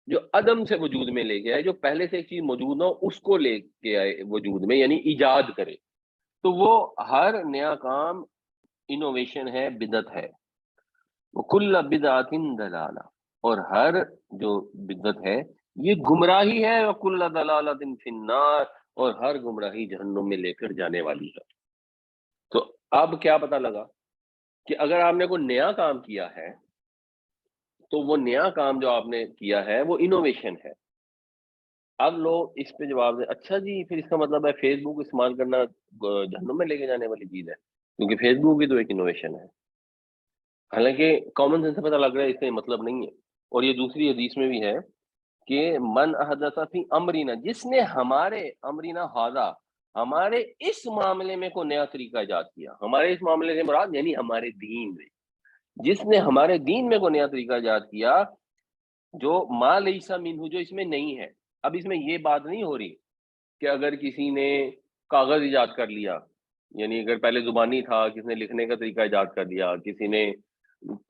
جو عدم سے وجود میں لے کے آئے، جو پہلے سے ایک چیز موجود نہ ہو اس کو لے کے آئے وجود میں، یعنی ایجاد کرے، تو وہ ہر نیا کام انوویشن ہے، بدعت ہے۔ وَكُلَّ بِدْعَةٍ ضَلَالَةٍ، اور ہر جو بدعت ہے یہ گمراہی ہے، وَكُلَّ ضَلَالَةٍ فِي النَّارِ، اور ہر گمراہی جہنم میں لے کر جانے والی ہے۔ تو اب کیا پتہ لگا کہ اگر آپ نے کوئی نیا کام کیا ہے تو وہ نیا کام جو آپ نے کیا ہے وہ انوویشن ہے۔ اب لوگ اس پہ جواب دیں اچھا جی پھر اس کا مطلب ہے فیس بک استعمال کرنا جہنم میں لے کے جانے والی چیز ہے، کیونکہ فیس بک بھی تو ایک انوویشن ہے۔ حالانکہ کامن سینس سے پتہ لگ رہا ہے اس کا یہ مطلب نہیں ہے، اور یہ دوسری حدیث میں بھی ہے کہ من احدث فی امرنا، جس نے ہمارے امرنا ھذا، ہمارے اس معاملے میں کوئی نیا طریقہ ایجاد کیا، ہمارے اس معاملے سے مراد یعنی ہمارے دین میں، جس نے ہمارے دین میں کوئی نیا طریقہ ایجاد کیا جو ما لیس منہ، جو اس میں نہیں ہے۔ اب اس میں یہ بات نہیں ہو رہی کہ اگر کسی نے کاغذ ایجاد کر لیا، یعنی اگر پہلے زبانی تھا، کسی نے لکھنے کا طریقہ ایجاد کر دیا، کسی نے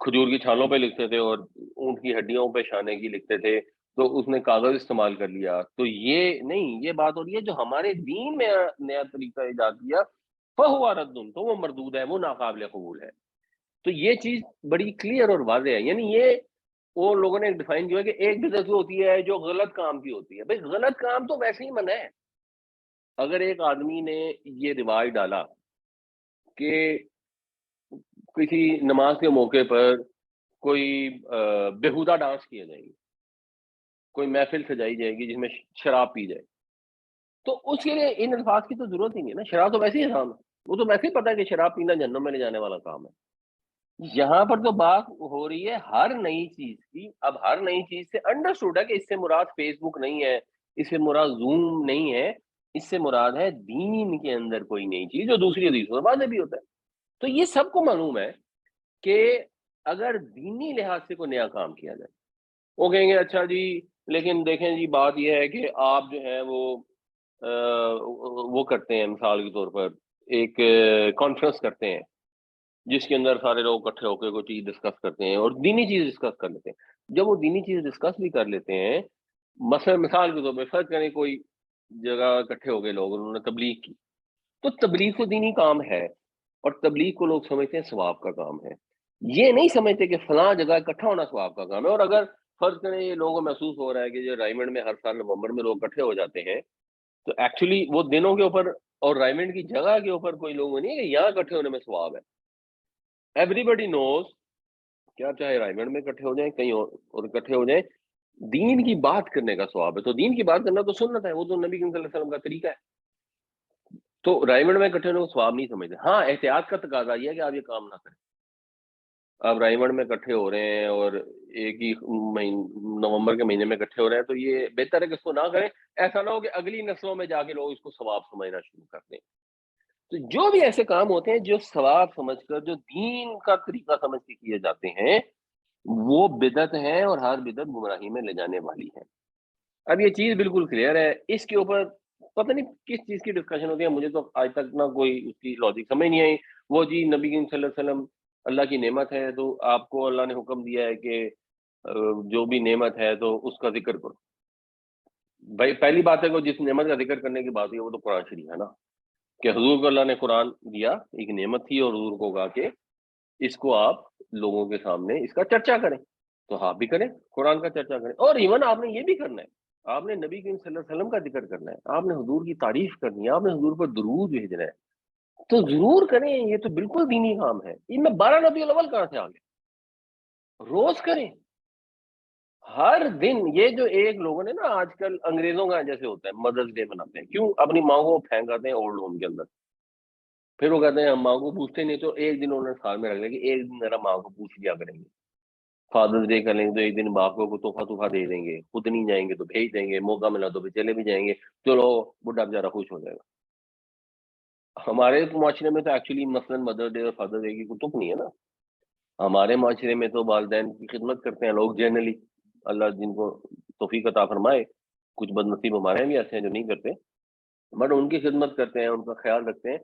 کھجور کی چھالوں پہ لکھتے تھے اور اونٹ کی ہڈیوں پہ شانے کی لکھتے تھے، تو اس نے کاغذ استعمال کر لیا، تو یہ نہیں، یہ بات ہو رہی ہے جو ہمارے دین میں نیا طریقہ ایجاد کیا فہو رد، تو وہ مردود ہے، وہ ناقابل قبول ہے۔ تو یہ چیز بڑی کلیئر اور واضح ہے، یعنی یہ وہ لوگوں نے ڈیفائن کیا کہ ایک بدعت وہ ہوتی ہے جو غلط کام کی ہوتی ہے۔ بھائی غلط کام تو ویسے ہی منع ہے۔ اگر ایک آدمی نے یہ رواج ڈالا کہ کسی نماز کے موقع پر کوئی بےہودہ ڈانس کیا جائے گی، کوئی محفل سجائی جائے گی جس میں شراب پی جائے، تو اس کے لیے ان الفاظ کی تو ضرورت ہی نہیں ہے نا، شراب تو ویسے ہی حرام ہے، وہ تو ویسے ہی پتا ہے کہ شراب پینا جہنم میں لے جانے والا کام ہے۔ یہاں پر تو بات ہو رہی ہے ہر نئی چیز کی۔ اب ہر نئی چیز سے انڈرسٹوڈ ہے کہ اس سے مراد فیس بک نہیں ہے، اس سے مراد زوم نہیں ہے، اس سے مراد ہے دین کے اندر کوئی نئی چیز جو دوسری حدیثوں میں واضح بھی ہوتا ہے۔ تو یہ سب کو معلوم ہے کہ اگر دینی لحاظ سے کوئی نیا کام کیا جائے، وہ کہیں گے اچھا جی لیکن دیکھیں جی بات یہ ہے کہ آپ جو ہے وہ کرتے ہیں، مثال کے طور پر ایک کانفرنس کرتے ہیں جس کے اندر سارے لوگ اکٹھے ہو کے کوئی چیز ڈسکس کرتے ہیں اور دینی چیز ڈسکس کر لیتے ہیں۔ جب وہ دینی چیز ڈسکس بھی کر لیتے ہیں، مثلا مثال کے طور پہ فرض کریں کوئی جگہ اکٹھے ہو گئے لوگ، انہوں نے تبلیغ کی، تو تبلیغ تو دینی کام ہے اور تبلیغ کو لوگ سمجھتے ہیں ثواب کا کام ہے، یہ نہیں سمجھتے کہ فلاں جگہ اکٹھا ہونا ثواب کا کام ہے۔ اور اگر فرض کریں یہ لوگوں کو محسوس ہو رہا ہے کہ جو رائمنڈ میں ہر سال نومبر میں لوگ اکٹھے ہو جاتے ہیں، تو ایکچولی وہ دنوں کے اوپر اور رائمنڈ کی جگہ کے اوپر کوئی لوگ نہیں ہے کہ یہاں اکٹھے ہونے میں ثواب ہے۔ ایوری بڈی نوز کہ آپ چاہے رائمنڈ میں اکٹھے ہو جائیں کہیں اور اکٹھے ہو جائیں، دین کی بات کرنے کا ثواب ہے۔ تو دین کی بات کرنا تو سنت ہے، وہ تو نبی کریم صلی اللہ علیہ وسلم کا طریقہ ہے۔ تو رائمنڈ میں اکٹھے ہونے کو ثواب نہیں سمجھتے۔ ہاں احتیاط کا تقاضا یہ ہے کہ آپ یہ کام نہ کریں۔ آپ رائمنڈ میں اکٹھے ہو رہے ہیں اور ایک ہی نومبر کے مہینے میں اکٹھے ہو رہے ہیں، تو یہ بہتر ہے کہ اس کو نہ کریں، ایسا نہ ہو کہ اگلی نسلوں میں جا کے لوگ اس کو ثواب سمجھنا شروع کر دیں۔ تو جو بھی ایسے کام ہوتے ہیں جو ثواب سمجھ کر، جو دین کا طریقہ سمجھ کے کیے جاتے ہیں، وہ بدعت ہیں اور ہر بدعت گمراہی میں لے جانے والی ہے۔ اب یہ چیز بالکل کلیئر ہے، اس کے اوپر پتہ نہیں کس چیز کی ڈسکشن ہوتی ہے، مجھے تو آج تک نہ کوئی اس کی لاجک سمجھ نہیں آئی۔ وہ جی نبی کریم صلی اللہ علیہ وسلم اللہ کی نعمت ہے، تو آپ کو اللہ نے حکم دیا ہے کہ جو بھی نعمت ہے تو اس کا ذکر کرو۔ بھائی پہلی بات ہے کہ جس نعمت کا ذکر کرنے کی بات ہے وہ تو قرآن شریف ہے نا، کہ حضور کو اللہ نے قرآن دیا، ایک نعمت تھی، اور حضور کو کہا کہ اس کو آپ لوگوں کے سامنے اس کا چرچا کریں، تو آپ بھی کریں، قرآن کا چرچا کریں۔ اور ایون آپ نے یہ بھی کرنا ہے، آپ نے نبی کریم صلی اللہ علیہ وسلم کا ذکر کرنا ہے، آپ نے حضور کی تعریف کرنی ہے، آپ نے حضور پر درود بھیجنا ہے، تو ضرور کریں، یہ تو بالکل دینی کام ہے۔ ان میں 12 ربیع الاول کہاں سے آ گئے؟ روز کریں، ہر دن۔ یہ جو ایک لوگوں نے نا آج کل انگریزوں کا جیسے ہوتا ہے مدرس ڈے مناتے ہیں، کیوں؟ اپنی ماں کو پھینک آتے ہیں اولڈ ہوم کے اندر، پھر وہ کہتے ہیں ہم ماں کو پوچھتے نہیں، تو ایک دن انہوں نے سال میں رکھ لیا کہ ایک دن ذرا ماں کو پوچھ لیا کریں گے۔ فادرز ڈے کر لیں گے تو ایک دن باپ کو تحفہ دے دیں گے، خود نہیں جائیں گے تو بھیج دیں گے، موقع ملا تو پھر چلے بھی جائیں گے، چلو بڈھا بیچارہ خوش ہو جائے گا۔ ہمارے معاشرے میں تو ایکچولی مثلاً مدر ڈے اور فادر ڈے کی کوئی تک نہیں ہے نا۔ ہمارے معاشرے میں تو والدین کی خدمت کرتے ہیں لوگ جنرلی، اللہ جن کو توفیق عطا فرمائے، کچھ بد نصیب ہمارے بھی ایسے ہیں جو نہیں کرتے، بٹ ان کی خدمت کرتے ہیں، ان کا خیال رکھتے ہیں،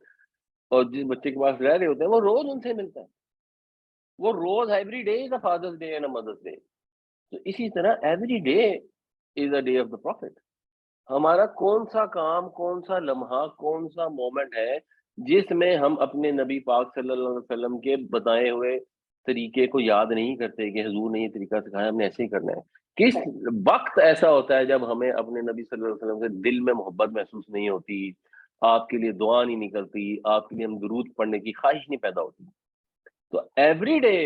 اور جس بچے کے پاس رہ رہے ہوتے ہیں وہ روز ان سے ملتا ہے، وہ روز every day is a Father's Day and a Mother's Day. تو اسی طرح every day is a day of the prophet. ہمارا کون سا کام، کون سا لمحہ، کون سا مومنٹ ہے جس میں ہم اپنے نبی پاک صلی اللہ علیہ وسلم کے بتائے ہوئے طریقے کو یاد نہیں کرتے کہ حضور نے یہ طریقہ سکھایا، ہم نے ایسے ہی کرنا ہے؟ کس وقت ایسا ہوتا ہے جب ہمیں اپنے نبی صلی اللہ علیہ وسلم سے دل میں محبت محسوس نہیں ہوتی، آپ کے لیے دعا نہیں نکلتی، آپ کے لیے ہم درود پڑھنے کی خواہش نہیں پیدا ہوتی؟ تو every day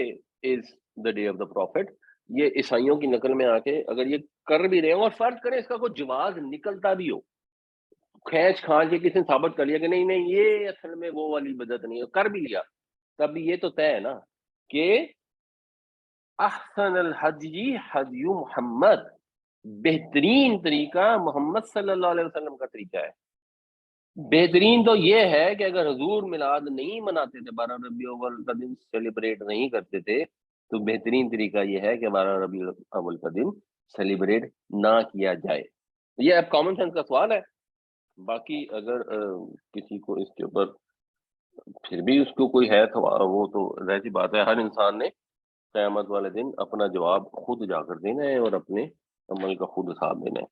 is the day of the profit. یہ عیسائیوں کی نقل میں آ کے اگر یہ کر بھی رہے ہوں، اور فرض کریں اس کا کوئی جواز نکلتا بھی ہو، کھینچ کھانچ کے کسی نے ثابت کر لیا کہ نہیں نہیں یہ اصل میں وہ والی بدعت نہیں ہے، کر بھی لیا، تب بھی یہ تو طے ہے نا کہ احسن الحدی حدی محمد، بہترین طریقہ محمد صلی اللہ علیہ وسلم کا طریقہ ہے۔ بہترین تو یہ ہے کہ اگر حضور میلاد نہیں مناتے تھے، 12 ربیع الاول کا دن سیلیبریٹ نہیں کرتے تھے، تو بہترین طریقہ یہ ہے کہ 12 ربیع الاول کا دن سیلیبریٹ نہ کیا جائے۔ یہ اب کامن سینس کا سوال ہے، باقی اگر کسی کو اس کے اوپر پھر بھی اس کو کوئی ہے تو وہ تو ظاہر سی بات ہے، ہر انسان نے قیامت والے دن اپنا جواب خود جا کر دینا ہے اور اپنے عمل کا خود حساب دینا ہے.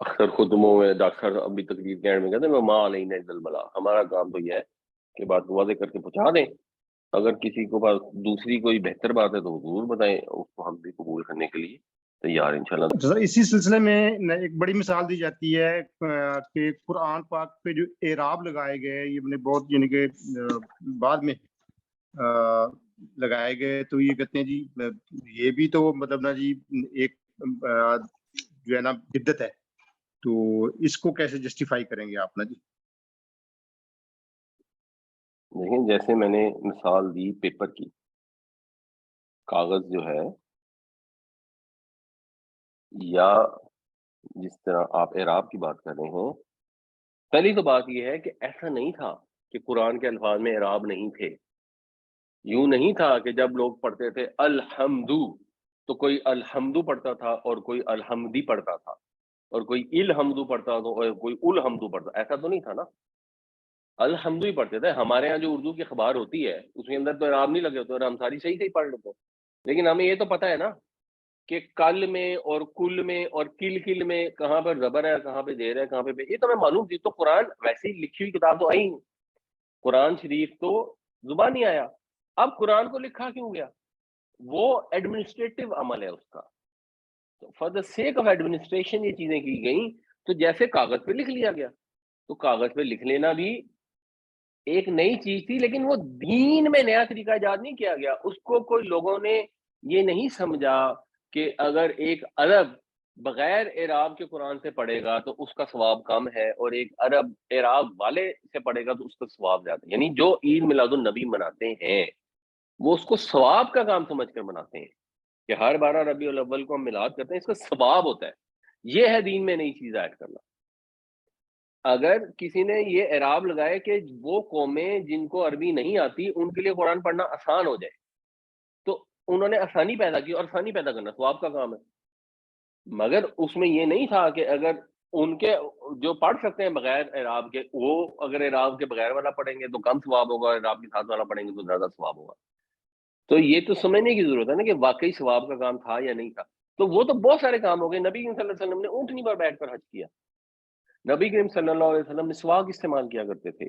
اکثر خطبوں میں ڈاکٹر صاحب ابھی تقریر کے اینڈ میں کہتے ہیں میں ماں علینا البلا. ہمارا کام تو یہ ہے کہ بات کو واضح کر کے پہنچا دیں. اگر کسی کو پاس دوسری کوئی بہتر بات ہے تو ضرور بتائیں, اس کو ہم بھی قبول کرنے کے لیے تیار انشاءاللہ. اسی سلسلے میں ایک بڑی مثال دی جاتی ہے کہ قرآن پاک پہ جو اعراب لگائے گئے یہ بہت یعنی کہ بعد میں لگائے گئے, تو یہ کہتے ہیں جی یہ بھی تو مطلب نا جی ایک جو ہے نا بدعت ہے, تو اس کو کیسے جسٹیفائی کریں گے آپ نا جی؟ دیکھیں جیسے میں نے مثال دی پیپر کی, کاغذ جو ہے یا جس طرح آپ اعراب کی بات کر رہے ہیں, پہلی تو بات یہ ہے کہ ایسا نہیں تھا کہ قرآن کے الفاظ میں اعراب نہیں تھے. یوں نہیں تھا کہ جب لوگ پڑھتے تھے الحمدو تو کوئی الحمدو پڑھتا تھا اور کوئی الحمدی پڑھتا تھا, اور کوئی الحمدو پڑھتا تھا اور کوئی الحمدو پڑھتا. ایسا تو نہیں تھا نا, الحمدو ہی پڑھتے تھے. ہمارے ہاں جو اردو کی اخبار ہوتی ہے اس کے اندر تو اعراب نہیں لگے ہوتے اور ہم ساری صحیح صحیح پڑھ لیتے. لیکن ہمیں یہ تو پتہ ہے نا کہ کل میں اور کل میں اور کل میں کہاں پر زبر ہے, کہاں پہ زیر ہے, کہاں پہ یہ تو ہمیں معلوم تھی. تو قرآن ویسی لکھی ہوئی کتاب تو آئی نہیں, قرآن شریف تو زبانی آیا. اب قرآن کو لکھا کیوں گیا؟ وہ ایڈمنسٹریٹو عمل ہے اس کا. For the sake of administration یہ چیزیں کی گئیں. تو جیسے کاغذ پہ لکھ لیا گیا, تو کاغذ پہ لکھ لینا بھی ایک نئی چیز تھی, لیکن وہ دین میں نیا طریقہ ایجاد نہیں کیا گیا. اس کو کوئی لوگوں نے یہ نہیں سمجھا کہ اگر ایک عرب بغیر اعراب کے قرآن سے پڑھے گا تو اس کا ثواب کم ہے, اور ایک عرب اعراب والے سے پڑھے گا تو اس کا ثواب زیادہ. یعنی جو عید میلاد النبی مناتے ہیں وہ اس کو ثواب کا کام سمجھ کر مناتے ہیں کہ ہر 12 ربیع الاول کو ہم میلاد کرتے ہیں, اس کا ثواب ہوتا ہے. یہ ہے دین میں نئی چیز ایڈ کرنا. اگر کسی نے یہ اعراب لگائے کہ وہ قومیں جن کو عربی نہیں آتی ان کے لیے قرآن پڑھنا آسان ہو جائے, تو انہوں نے آسانی پیدا کی, اور آسانی پیدا کرنا ثواب کا کام ہے. مگر اس میں یہ نہیں تھا کہ اگر ان کے جو پڑھ سکتے ہیں بغیر اعراب کے, وہ اگر اعراب کے بغیر والا پڑھیں گے تو کم ثواب ہوگا, اعراب کے ساتھ والا پڑھیں گے تو زیادہ ثواب ہوگا. تو یہ تو سمجھنے کی ضرورت ہے نا کہ واقعی ثواب کا کام تھا یا نہیں تھا. تو وہ تو بہت سارے کام ہو گئے. نبی کریم صلی اللہ علیہ وسلم نے اونٹنی پر بیٹھ کر حج کیا. نبی کریم صلی اللہ علیہ وسلم مسواک استعمال کیا کرتے تھے.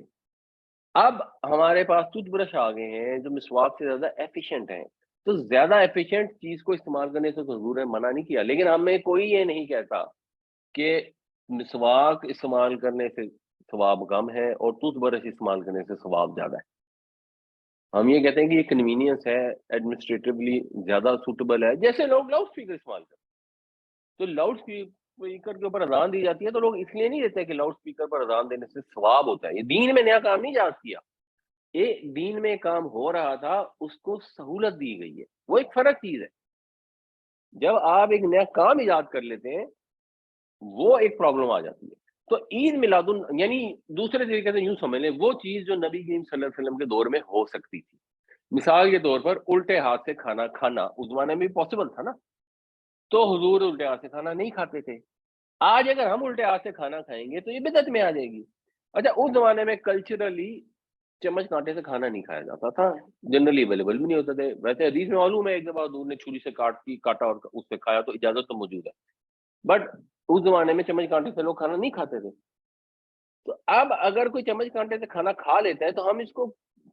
اب ہمارے پاس ٹوتھ برش آ گئے ہیں جو مسواک سے زیادہ ایفیشینٹ ہیں, تو زیادہ ایفیشینٹ چیز کو استعمال کرنے سے تو ضرور ہے, منع نہیں کیا. لیکن ہمیں کوئی یہ نہیں کہتا کہ مسواک استعمال کرنے سے ثواب کم ہے اور ٹوتھ برش استعمال کرنے سے ثواب زیادہ ہے. ہم یہ کہتے ہیں کہ یہ کنوینئنس ہے, ایڈمنسٹریٹولی زیادہ سوٹیبل ہے. جیسے لوگ لاؤڈ اسپیکر استعمال کرتے ہیں, تو لاؤڈ اسپیکر کے اوپر اذان دی جاتی ہے تو لوگ اس لیے نہیں دیتے کہ لاؤڈ اسپیکر پر اذان دینے سے ثواب ہوتا ہے. یہ دین میں نیا کام نہیں ایجاد کیا, یہ دین میں کام ہو رہا تھا, اس کو سہولت دی گئی ہے. وہ ایک فرق چیز ہے. جب آپ ایک نیا کام ایجاد کر لیتے ہیں وہ ایک پرابلم آ جاتی ہے. تو عید میلاد یعنی دوسرے طریقے سے یوں سمجھ لیں, وہ چیز جو نبی کریم صلی اللہ علیہ وسلم کے دور میں ہو سکتی تھی. مثال کے طور پر الٹے ہاتھ سے کھانا کھانا اس زمانے میں بھی پاسبل تھا نا, تو حضور الٹے ہاتھ سے کھانا نہیں کھاتے تھے. آج اگر ہم الٹے ہاتھ سے کھانا کھائیں گے تو یہ بدعت میں آ جائے گی. اچھا, اس زمانے میں کلچرلی چمچ کانٹے سے کھانا نہیں کھایا جاتا تھا, جنرلی اویلیبل بھی نہیں ہوتے تھے. ویسے حدیث میں معلوم ہے ایک دفعہ حضور نے چھری سے کاٹا اور اس سے کھایا, تو اجازت تو موجود ہے. بٹ اس زمانے میں چمچ کانٹے سے لوگ کھانا نہیں کھاتے تھے. تو اب اگر کوئی چمچ کانٹے سے کھانا کھا لیتا ہے تو ہم اس کو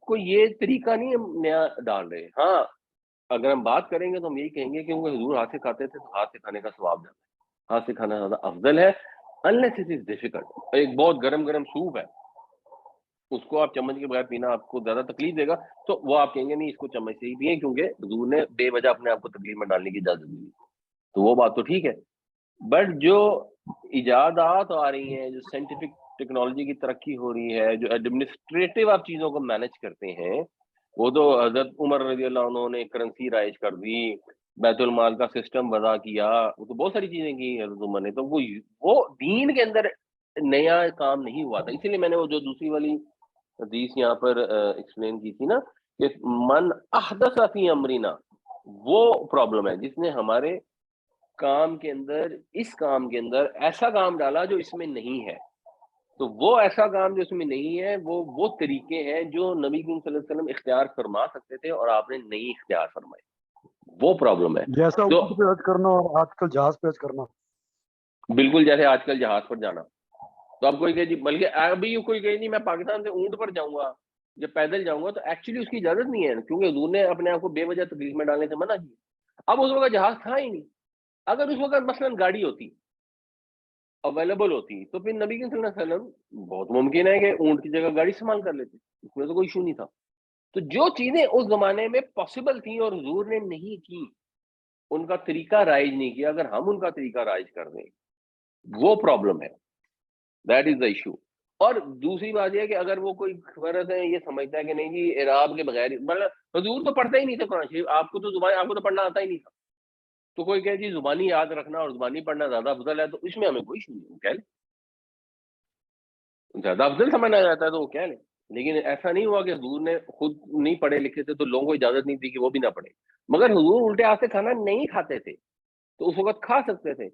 کوئی یہ طریقہ نہیں ہم نیا ڈال رہے. ہاں, اگر ہم بات کریں گے تو ہم یہی کہیں گے کیونکہ حضور ہاتھ سے کھاتے تھے تو ہاتھ سے کھانے کا ثواب زیادہ ہے, ہاتھ سے کھانا زیادہ افضل ہے. unless it is difficult. ایک بہت گرم سوپ ہے, اس کو آپ چمچ کے بغیر پینا آپ کو زیادہ تکلیف دے گا, تو وہ آپ کہیں گے نہیں اس کو چمچ سے ہی پئیں کیونکہ حضور نے بے وجہ اپنے آپ کو تکلیف میں ڈالنے کی اجازت دی. تو وہ بات تو ٹھیک ہے. بٹ جو ایجادات آ رہی ہیں, جو سائنٹیفک ٹیکنالوجی کی ترقی ہو رہی ہے, جو ایڈمنسٹریٹو آپ چیزوں کو مینج کرتے ہیں, وہ تو حضرت عمر رضی اللہ عنہ نے کرنسی رائج کر دی, بیت المال کا سسٹم وضع کیا, وہ تو بہت ساری چیزیں کی حضرت عمر نے. تو وہ دین کے اندر نیا کام نہیں ہوا تھا. اسی لیے میں نے وہ جو دوسری والی حدیث یہاں پر ایکسپلین کی تھی نا کہ من احدث فی امرنا, وہ پرابلم ہے جس نے ہمارے کام کے اندر, اس کام کے اندر ایسا کام ڈالا جو اس میں نہیں ہے. تو وہ ایسا کام جو اس میں نہیں ہے وہ طریقے ہیں جو نبی کریم صلی اللہ علیہ وسلم اختیار فرما سکتے تھے اور آپ نے نہیں اختیار فرمائے. وہ پرابلم ہے. جیسا تو اونٹ پہ حج کرنا اور آج کل جہاز پہ حج کرنا. بالکل جیسے آج کل جہاز پر جانا، تو اب کوئی کہے جی، بلکہ ابھی کوئی کہے جی میں پاکستان سے اونٹ پر جاؤں گا، جب پیدل جاؤں گا، تو ایکچولی اس کی اجازت نہیں ہے، کیونکہ حضور نے اپنے آپ کو بے وجہ تکلیف میں ڈالنے سے منع کیا۔ اب اس وقت جہاز تھا ہی نہیں، اگر اس وقت مثلاً گاڑی ہوتی، اویلیبل ہوتی، تو پھر نبی صلی اللہ علیہ وسلم بہت ممکن ہے کہ اونٹ کی جگہ گاڑی استعمال کر لیتے، اس میں تو کوئی ایشو نہیں تھا۔ تو جو چیزیں اس زمانے میں پاسبل تھیں اور حضور نے نہیں کی، ان کا طریقہ رائج نہیں کیا، اگر ہم ان کا طریقہ رائج کر دیں، وہ پرابلم ہے، دیٹ از دا ایشو۔ اور دوسری بات یہ ہے کہ اگر وہ کوئی فرض ہے یہ سمجھتا ہے کہ نہیں جی اعراب کے بغیر، مطلب حضور تو پڑھتے ہی نہیں تھے قرآن شریف، آپ کو تو زبان، آپ کو تو پڑھنا آتا ہی نہیں تھا، تو کوئی کہے جی زبانی یاد رکھنا اور زبانی پڑھنا زیادہ افضل ہے، تو اس میں ہمیں کوئی ایشو نہیں، کہہ لیں زیادہ افضل سمجھا جاتا ہے تو وہ کہہ لیں، لیکن ایسا نہیں ہوا کہ حضور نے خود نہیں پڑھے لکھے تھے تو لوگوں کو اجازت نہیں تھی کہ وہ بھی نہ پڑھے، مگر حضور الٹے ہاتھ سے کھانا نہیں کھاتے تھے، تو اس وقت کھا سکتے تھے،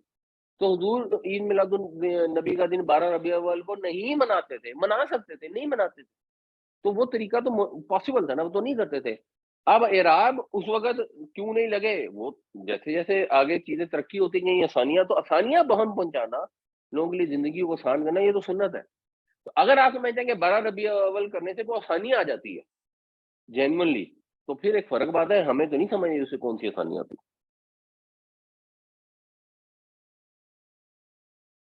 تو حضور عید میلاد النبی کا دن 12 ربیع الاول کو نہیں مناتے تھے، منا سکتے تھے، نہیں مناتے تھے، تو وہ طریقہ تو پاسبل تھا نا، وہ تو نہیں کرتے تھے۔ اب اعراب اس وقت کیوں نہیں لگے، وہ جیسے جیسے آگے چیزیں ترقی ہوتی گئیں، آسانیاں، تو آسانیاں بہم پہنچانا، لوگوں کے لیے زندگی کو آسان کرنا، یہ تو سنت ہے۔ تو اگر آپ سمجھتے ہیں کہ 12 ربیع الاول کرنے سے کوئی آسانی آ جاتی ہے جینوئنلی، تو پھر ایک فرق بات ہے، ہمیں تو نہیں سمجھ اسے کون سی آسانی آتی۔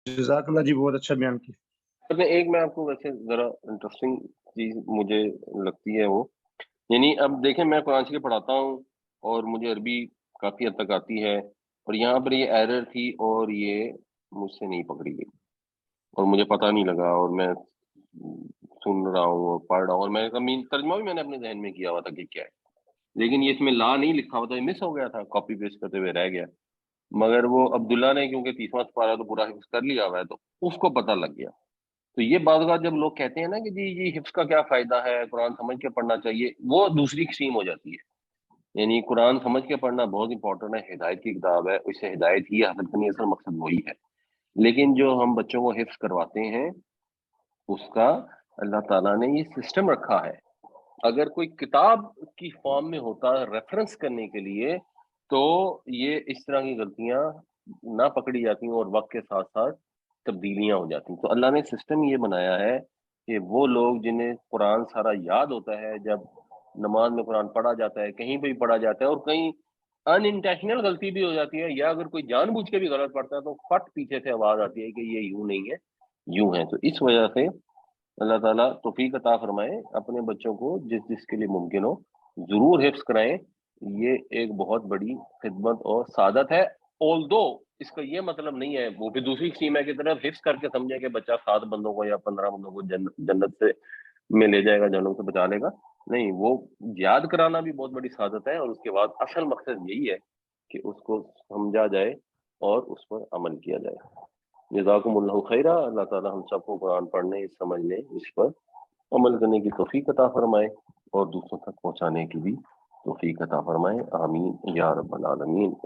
جزاک اللہ جی، بہت اچھا بیان کیا۔ ایک میں آپ کو ویسے ذرا انٹرسٹنگ چیز مجھے لگتی ہے وہ، یعنی اب دیکھیں میں قرآن شریف پڑھاتا ہوں اور مجھے عربی کافی حد تک آتی ہے، اور یہاں پر یہ ایرر تھی اور یہ مجھ سے نہیں پکڑی گئی اور مجھے پتہ نہیں لگا، اور میں سن رہا ہوں اور پڑھ رہا ہوں، اور میں ترجمہ بھی میں نے اپنے ذہن میں کیا ہوا تھا کہ کیا ہے، لیکن یہ اس میں لا نہیں لکھا ہوا تھا، یہ مس ہو گیا تھا، کاپی پیسٹ کرتے ہوئے رہ گیا، مگر وہ عبداللہ نے کیونکہ 30واں سپارہ تو پورا حفظ کر لیا ہوا ہے تو اس کو پتہ لگ گیا۔ تو یہ بعض اوقات جب لوگ کہتے ہیں نا کہ جی حفظ کا کیا فائدہ ہے، قرآن سمجھ کے پڑھنا چاہیے، وہ دوسری قسم ہو جاتی ہے، یعنی قرآن سمجھ کے پڑھنا بہت امپورٹنٹ ہے، ہدایت کی کتاب ہے، اس سے ہدایت ہی حاصل کرنی ہے، اصل مقصد وہی ہے، لیکن جو ہم بچوں کو حفظ کرواتے ہیں اس کا اللہ تعالیٰ نے یہ سسٹم رکھا ہے، اگر کوئی کتاب کی فارم میں ہوتا ریفرنس کرنے کے لیے تو یہ اس طرح کی غلطیاں نہ پکڑی جاتی ہیں اور وقت کے ساتھ ساتھ تبدیلیاں ہو جاتی ہیں۔ تو اللہ نے سسٹم یہ بنایا ہے کہ وہ لوگ جنہیں قرآن سارا یاد ہوتا ہے، جب نماز میں قرآن پڑھا جاتا ہے، کہیں پہ بھی پڑھا جاتا ہے، اور کہیں ان انٹینشنل غلطی بھی ہو جاتی ہے، یا اگر کوئی جان بوجھ کے بھی غلط پڑھتا ہے تو فٹ پیچھے سے آواز آتی ہے کہ یہ یوں نہیں ہے، یوں ہے۔ تو اس وجہ سے اللہ تعالیٰ توفیق عطا فرمائے، اپنے بچوں کو جس جس کے لیے ممکن ہو ضرور حفظ کرائیں، یہ ایک بہت بڑی خدمت اور سعادت ہے۔ although اس کا یہ مطلب نہیں ہے، وہ بھی دوسری سیما کی طرف حفظ کر کے سمجھے کہ بچہ 7 بندوں کو یا 15 بندوں کو جنت سے میں لے جائے گا، جہنم سے بچا لے گا، نہیں، وہ یاد کرانا بھی بہت بڑی سعادت ہے، اور اس کے بعد اصل مقصد یہی ہے کہ اس کو سمجھا جائے اور اس پر عمل کیا جائے۔ جزاکم اللہ خیرہ، اللہ تعالیٰ ہم سب کو قرآن پڑھنے، سمجھنے، اس پر عمل کرنے کی توفیق عطا فرمائے اور دوسروں تک پہنچانے کی بھی توفیق عطا فرمائے، آمین یا رب العالمین۔